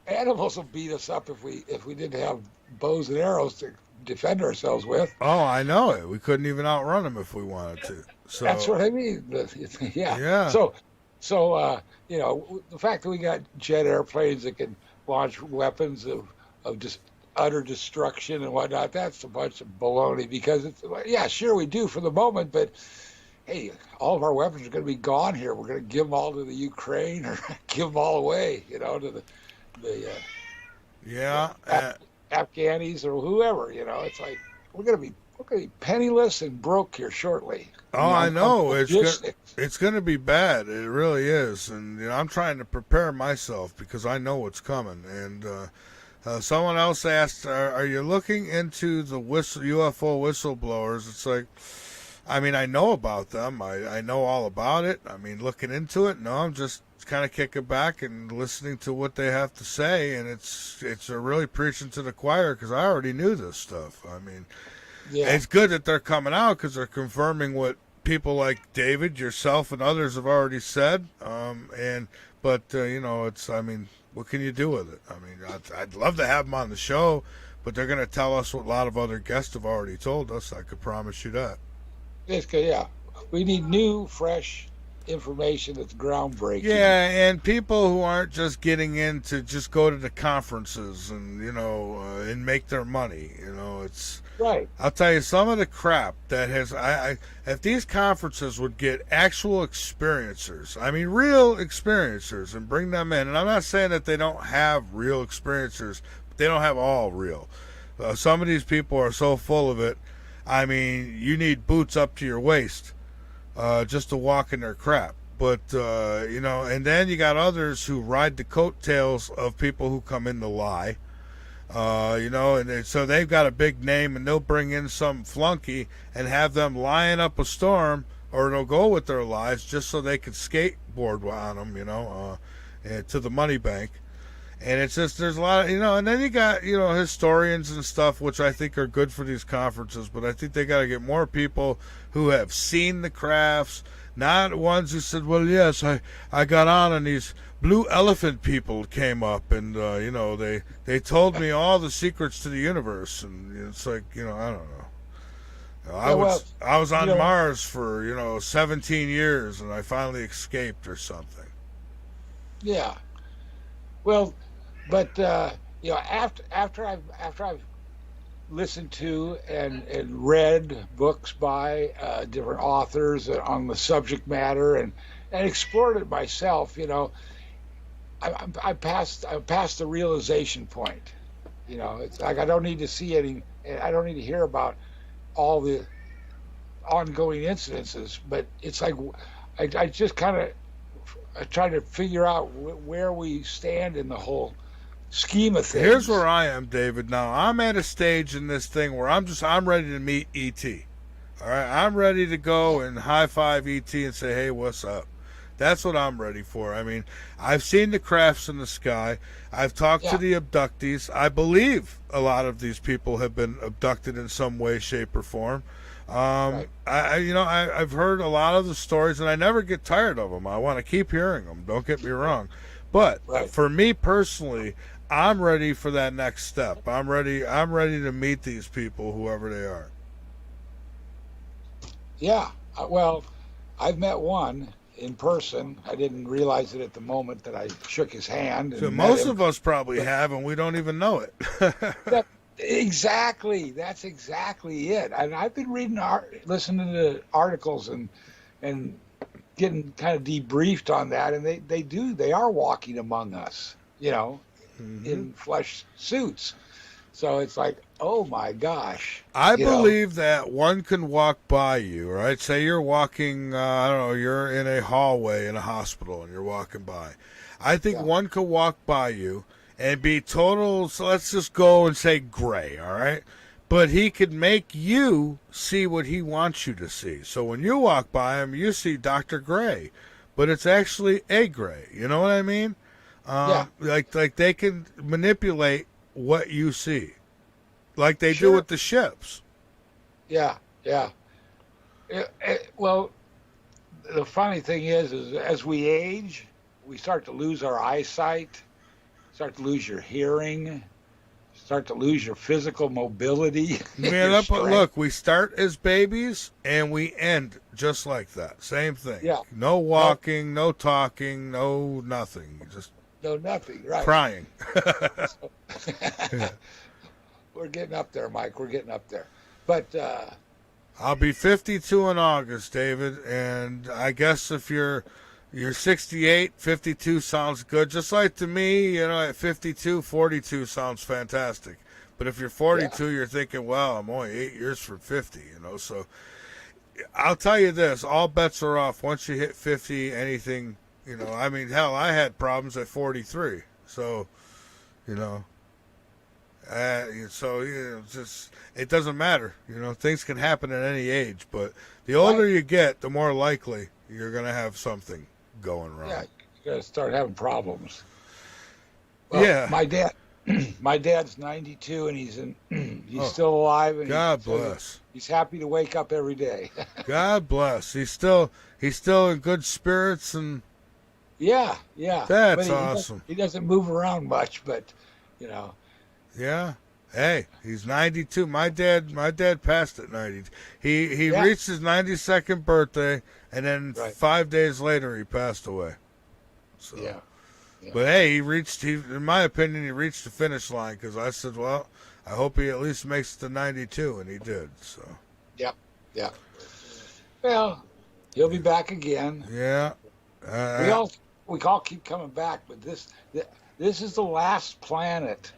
Animals will beat us up if we didn't have bows and arrows to defend ourselves with. Oh, I know it. We couldn't even outrun them if we wanted to. So that's what I mean. Yeah. Yeah. So the fact that we got jet airplanes that can launch weapons of just utter destruction and whatnot, that's a bunch of baloney, because sure we do for the moment, but hey, all of our weapons are going to be gone here. We're going to give them all to the Ukraine or give them all away, to the Afghanis or whoever. It's like we're going to be penniless and broke here shortly. Oh, I know. It's going to be bad. It really is. And I'm trying to prepare myself because I know what's coming. And someone else asked, are you looking into the UFO whistleblowers? It's like, I mean, I know about them. I know all about it. I mean, looking into it, no, I'm just kind of kicking back and listening to what they have to say. And it's really preaching to the choir, because I already knew this stuff. I mean, it's good that they're coming out, because they're confirming what people like David, yourself, and others have already said. But I mean, what can you do with it? I mean, I'd love to have them on the show, but they're going to tell us what a lot of other guests have already told us. I could promise you that. It's good, yeah. We need new, fresh information that's groundbreaking. Yeah, and people who aren't just getting in to just go to the conferences and and make their money. It's right. I'll tell you, some of the crap that has if these conferences would get actual experiencers, I mean real experiencers, and bring them in. And I'm not saying that they don't have real experiencers, but they don't have all real. Some of these people are so full of it. I mean, you need boots up to your waist just to walk in their crap. But, and then you got others who ride the coattails of people who come in to lie. And so they've got a big name, and they'll bring in some flunky and have them lying up a storm, or they'll go with their lies just so they can skateboard on them, to the money bank. And it's just, there's a lot of, and then you got, historians and stuff, which I think are good for these conferences, but I think they got to get more people who have seen the crafts, not ones who said, well, yes, I got on and these blue elephant people came up and, they told me all the secrets to the universe. And it's like, I don't know. I was on Mars for, 17 years and I finally escaped or something. Yeah. Well, but after I've listened to and read books by different authors on the subject matter and explored it myself, I passed the realization point. It's like I don't need to see any, I don't need to hear about all the ongoing incidences, but it's like I just kind of try to figure out where we stand in the whole scheme of things. Here's where I am, David. Now I'm at a stage in this thing where I'm ready to meet E.T. All right, I'm ready to go and high five E.T. and say, hey, what's up? That's what I'm ready for. I mean, I've seen the crafts in the sky. I've talked to the abductees. I believe a lot of these people have been abducted in some way, shape, or form. I've heard a lot of the stories, and I never get tired of them. I want to keep hearing them. Don't get me wrong. But for me personally, I'm ready for that next step. I'm ready to meet these people, whoever they are. Yeah. Well, I've met one in person. I didn't realize it at the moment that I shook his hand. So most of us probably have, and we don't even know it. Exactly. That's exactly it. And I've been listening to articles and getting kind of debriefed on that. And they are walking among us, in flesh suits. So it's like, oh my gosh. I believe that one can walk by you, right? Say you're walking, you're in a hallway in a hospital and you're walking by. I think one could walk by you and be total, so let's just go and say gray, all right? but he could make you see what he wants you to see. So when you walk by him, you see Dr. Gray, but it's actually a Gray. You know what I mean? Yeah. Like they can manipulate what you see, like they do with the ships. Yeah. Well, the funny thing is as we age, we start to lose our eyesight, start to lose your hearing, start to lose your physical mobility. Man, look, we start as babies and we end just like that. Same thing. Yeah. No walking, no talking, no nothing. Just no nothing. Right. Crying. We're getting up there, Mike. We're getting up there. But I'll be 52 in August, David, and I guess if you're 68, 52 sounds good. Just like to me, at 52, 42 sounds fantastic. But if you're 42, you're thinking, well, I'm only 8 years from 50, So I'll tell you this, all bets are off. Once you hit 50, anything, hell, I had problems at 43. So, just it doesn't matter. Things can happen at any age. But the older you get, the more likely you're going to have something going wrong. Yeah, you're going to start having problems. Well, yeah. My dad's 92 and he's still alive. And God bless. He's happy to wake up every day. God bless. He's still in good spirits and. Yeah. That's awesome. He doesn't move around much, but Yeah. Hey, he's 92. My dad passed at 90. He reached his 92nd birthday, and then 5 days later he passed away. So. Yeah. But hey, in my opinion, he reached the finish line because I said, well, I hope he at least makes it to 92, and he did. So. Yep. Well, he'll be back again. Yeah. We all keep coming back, but this is the last planet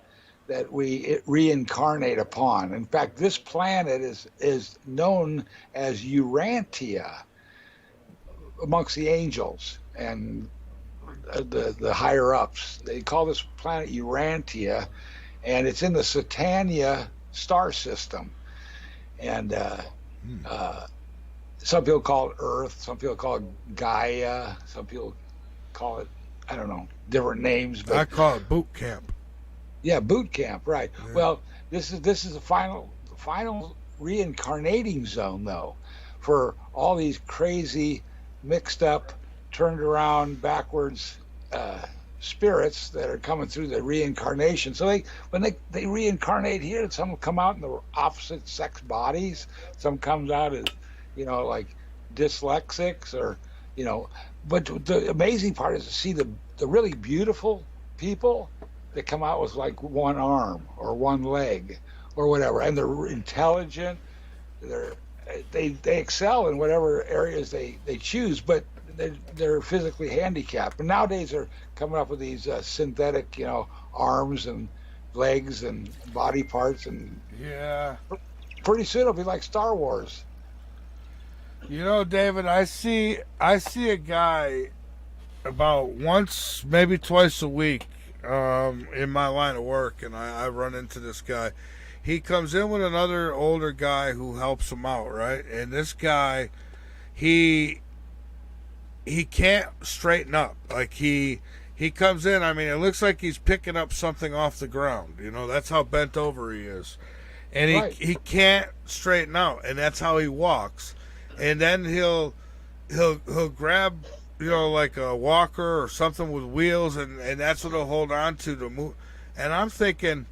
that we reincarnate upon. In fact, this planet is known as Urantia amongst the angels and the higher ups. They call this planet Urantia, and it's in the Satania star system. And some people call it Earth, some people call it Gaia, some people call it, I don't know, different names. But I call it boot camp. Yeah, boot camp, right. Yeah. Well, this is the final reincarnating zone, though, for all these crazy, mixed up, turned around, backwards spirits that are coming through the reincarnation. So when they reincarnate here, some come out in the opposite sex bodies. Some comes out as, like dyslexics or, But the amazing part is to see the really beautiful people that come out with like one arm or one leg or whatever, and they're intelligent. They excel in whatever areas they choose, but they're physically handicapped. And nowadays they're coming up with these synthetic, arms and legs and body parts, and pretty soon it'll be like Star Wars. David, I see a guy about once, maybe twice a week in my line of work, and I run into this guy. He comes in with another older guy who helps him out, right? And this guy, he can't straighten up. Like he comes in, it looks like he's picking up something off the ground. That's how bent over he is. And he can't straighten out, and that's how he walks. And then he'll grab, like a walker or something with wheels, and that's what he'll hold on to move. And I'm thinking,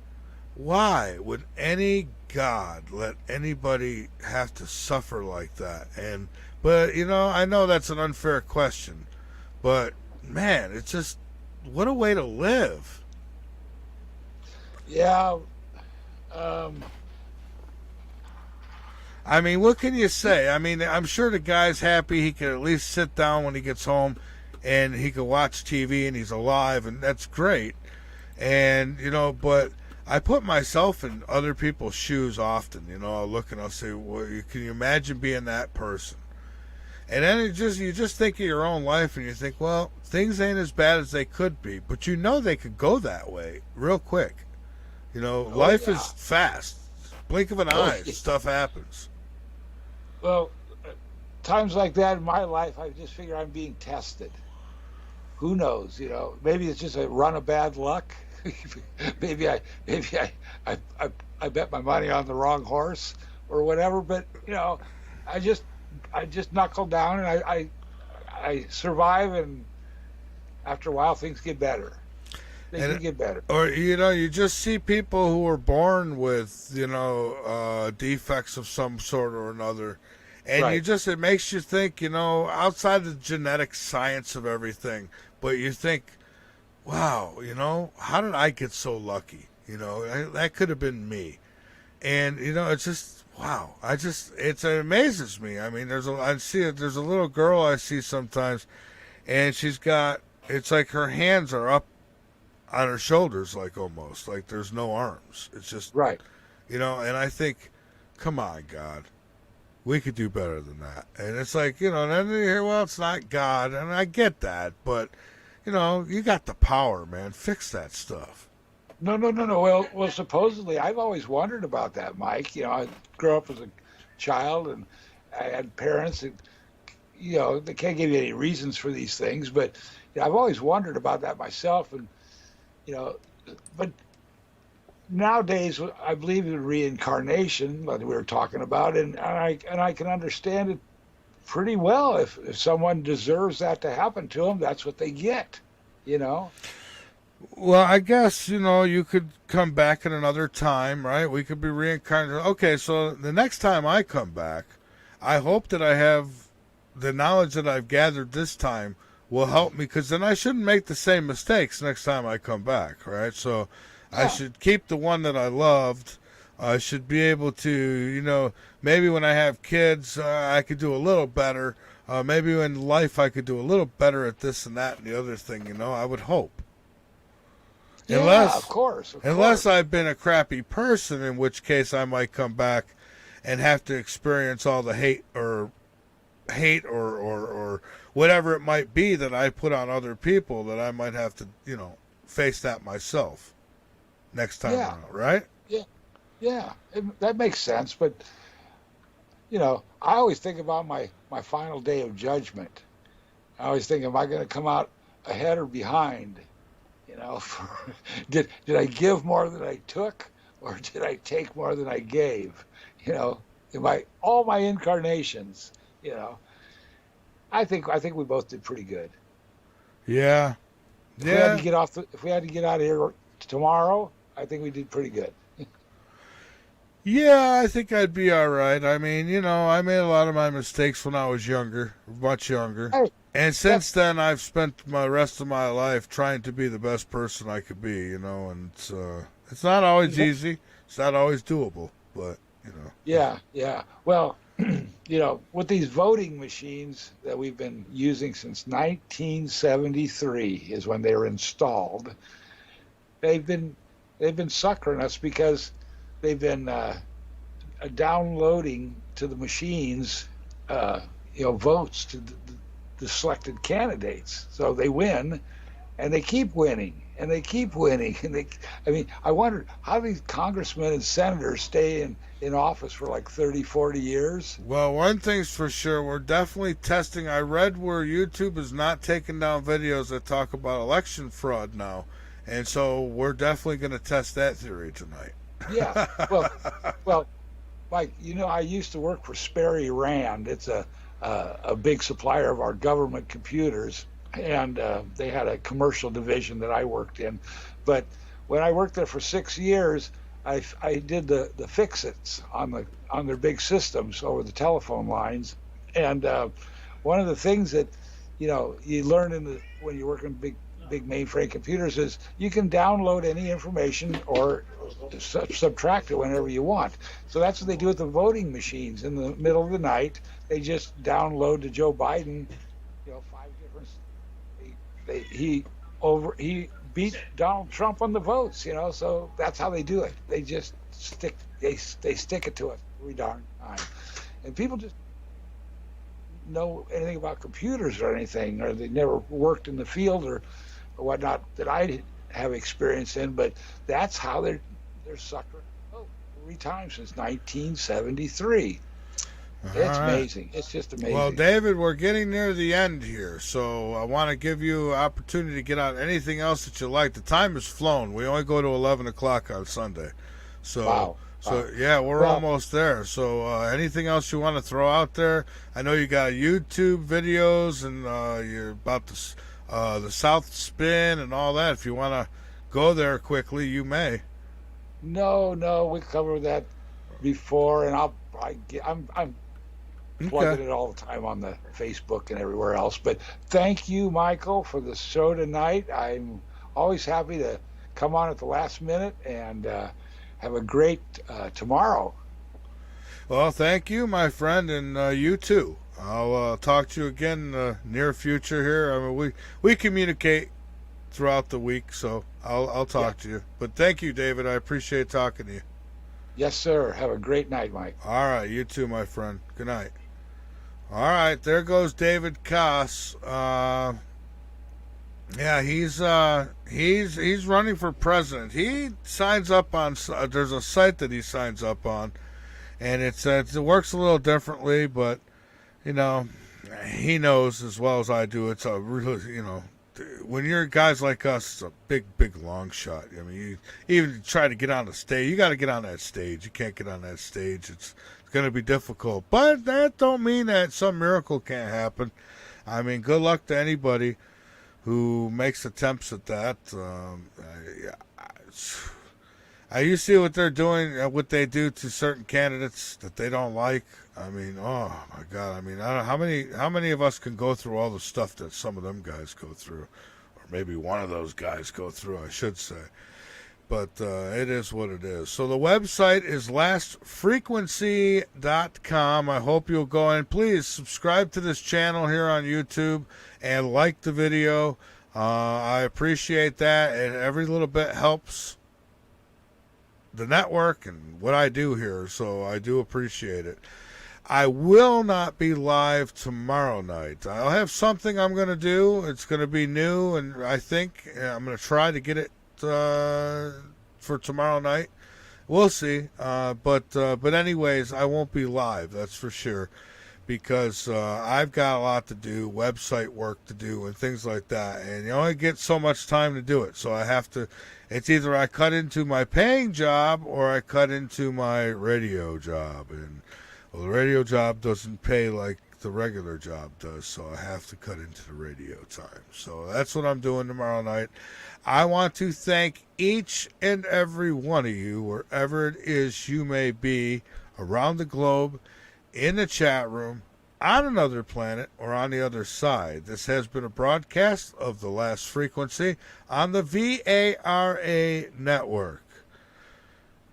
why would any God let anybody have to suffer like that? But I know that's an unfair question, but man, it's just, what a way to live. Yeah. What can you say? I'm sure the guy's happy he can at least sit down when he gets home and he can watch TV and he's alive, and that's great. And, but I put myself in other people's shoes often. I'll look and I'll say, well, can you imagine being that person? And then you just think of your own life and you think, well, things ain't as bad as they could be, but they could go that way real quick. Life is fast. Blink of an eye, stuff happens. Well, times like that in my life, I just figure I'm being tested. Who knows? Maybe it's just a run of bad luck. maybe I bet my money on the wrong horse or whatever. But I just knuckle down and I survive, and after a while things get better. They get better. Or you just see people who are born with defects of some sort or another, and right. it makes you think, outside the genetic science of everything, but you think, wow, how did I get so lucky? That could have been me, and it's just wow. It amazes me. I mean, there's a little girl I see sometimes, and it's like her hands are up on her shoulders, almost like there's no arms. It's just right, and I think, come on, God, we could do better than that. And it's like, and then you hear, well, it's not God, and I get that, but you got the power, man. Fix that stuff. No. Well, supposedly, I've always wondered about that, Mike. I grew up as a child, and I had parents that, they can't give you any reasons for these things, but I've always wondered about that myself, and but nowadays I believe in reincarnation, like we were talking about, and I can understand it pretty well. If someone deserves that to happen to them, that's what they get. Well, I guess you could come back at another time, right? We could be reincarnated. Okay, so the next time I come back, I hope that I have the knowledge that I've gathered this time will help me, because then I shouldn't make the same mistakes next time I come back, right? So I should keep the one that I loved. I should be able to, maybe when I have kids, I could do a little better. Maybe in life I could do a little better at this and that and the other thing, I would hope. Yeah, of course. Unless I've been a crappy person, in which case I might come back and have to experience all the hate or whatever it might be that I put on other people, that I might have to, face that myself next time around, right? Yeah, that makes sense. But, I always think about my final day of judgment. I always think, am I going to come out ahead or behind? Did I give more than I took, or did I take more than I gave? All my incarnations, I think we both did pretty good. Yeah. If we had to get out of here tomorrow, I think we did pretty good. Yeah, I think I'd be all right. I mean, I made a lot of my mistakes when I was younger, much younger. And since then, I've spent my rest of my life trying to be the best person I could be, and it's not always easy. It's not always doable, but, Yeah. Well, with these voting machines that we've been using since 1973 is when they were installed, they've been suckering us, because they've been downloading to the machines, votes to the selected candidates. So they win, and they keep winning, and they keep winning. And I wonder how these congressmen and senators stay in office for like 30, 40 years. Well, one thing's for sure, we're definitely testing. I read where YouTube is not taking down videos that talk about election fraud now. And so we're definitely going to test that theory tonight. Yeah. Well, Mike, I used to work for Sperry Rand. It's a big supplier of our government computers, and they had a commercial division that I worked in. But when I worked there for 6 years, I did the fix-its on their big systems over the telephone lines. And one of the things that you learn when you work in big mainframe computers is you can download any information or subtract it whenever you want. So that's what they do with the voting machines. In the middle of the night, they just download to Joe Biden, 5 different. He beat Donald Trump on the votes, So that's how they do it. They just stick it to us every darn time, and people just know anything about computers or anything, or they never worked in the field or whatnot that I have experience in, but that's how they're suckering. Oh, every time since 1973. It's amazing. It's just amazing. Well, David, we're getting near the end here, so I want to give you an opportunity to get on anything else that you like. The time has flown. We only go to 11 o'clock on Sunday. So, wow. Yeah, we're almost there. So anything else you want to throw out there? I know you got YouTube videos and you're about the South Spin and all that. If you want to go there quickly, you may. No, we covered that before, and I'm plugging it all the time on the Facebook and everywhere else. But thank you, Michael, for the show tonight. I'm always happy to come on at the last minute, and have a great tomorrow. Well, thank you, my friend, and you too. I'll talk to you again in the near future here. I mean, we communicate throughout the week, so I'll talk to you. But thank you, David. I appreciate talking to you. Yes, sir. Have a great night, Mike. All right, you too, my friend. Good night. All right, there goes David Kass. Yeah, he's running for president. He signs up on there's a site that he signs up on, and it works a little differently, but you know, he knows as well as I do. It's a really, you know, when you're guys like us, it's a big long shot. I mean, you even try to get on the stage, you got to get on that stage. You can't get on that stage. It's going to be difficult, but that don't mean that some miracle can't happen. I mean, good luck to anybody who makes attempts at that. You see what they're doing, what they do to certain candidates that they don't like. I mean, oh my God! I mean, I don't know how many of us can go through all the stuff that some of them guys go through, or maybe one of those guys go through, I should say. But it is what it is. So the website is lastfrequency.com. I hope you'll go and please subscribe to this channel here on YouTube and like the video. I appreciate that, and every little bit helps the network and what I do here, so I do appreciate it. I will not be live tomorrow night. I'll have something I'm going to do. It's going to be new, and I think I'm going to try to get it for tomorrow night. We'll see. But anyways, I won't be live, that's for sure, because I've got a lot to do, website work to do, and things like that, and you only get so much time to do it. So I have to. It's either I cut into my paying job or I cut into my radio job, and well, the radio job doesn't pay like the regular job does, so I have to cut into the radio time. So that's what I'm doing tomorrow night. I want to thank each and every one of you, wherever it is you may be around the globe, in the chat room, on another planet, or on the other side. This has been a broadcast of The Last Frequency on the VARA network.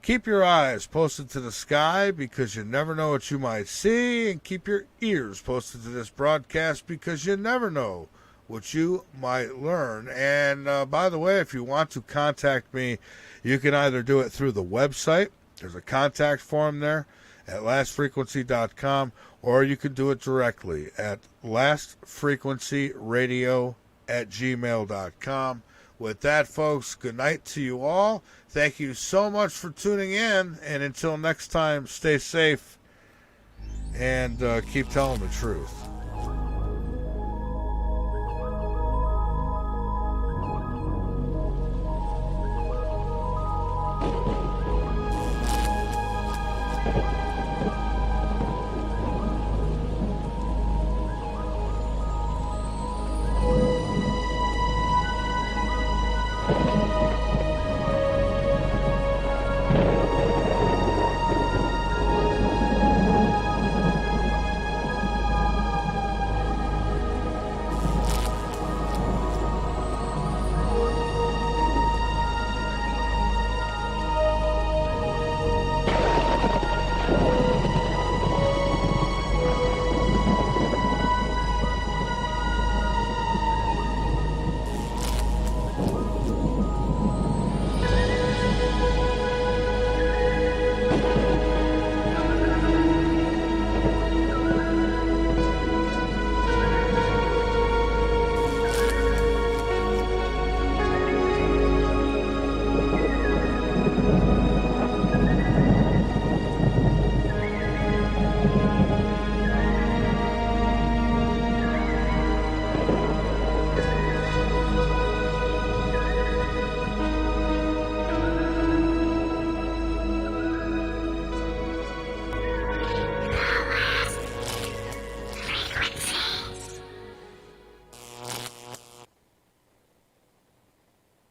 Keep your eyes posted to the sky, because you never know what you might see, and keep your ears posted to this broadcast, because you never know what you might learn. And by the way, if you want to contact me, you can either do it through the website. There's a contact form there at lastfrequency.com, or you can do it directly at lastfrequencyradio@gmail.com. With that, folks, good night to you all. Thank you so much for tuning in, and until next time, stay safe and keep telling the truth.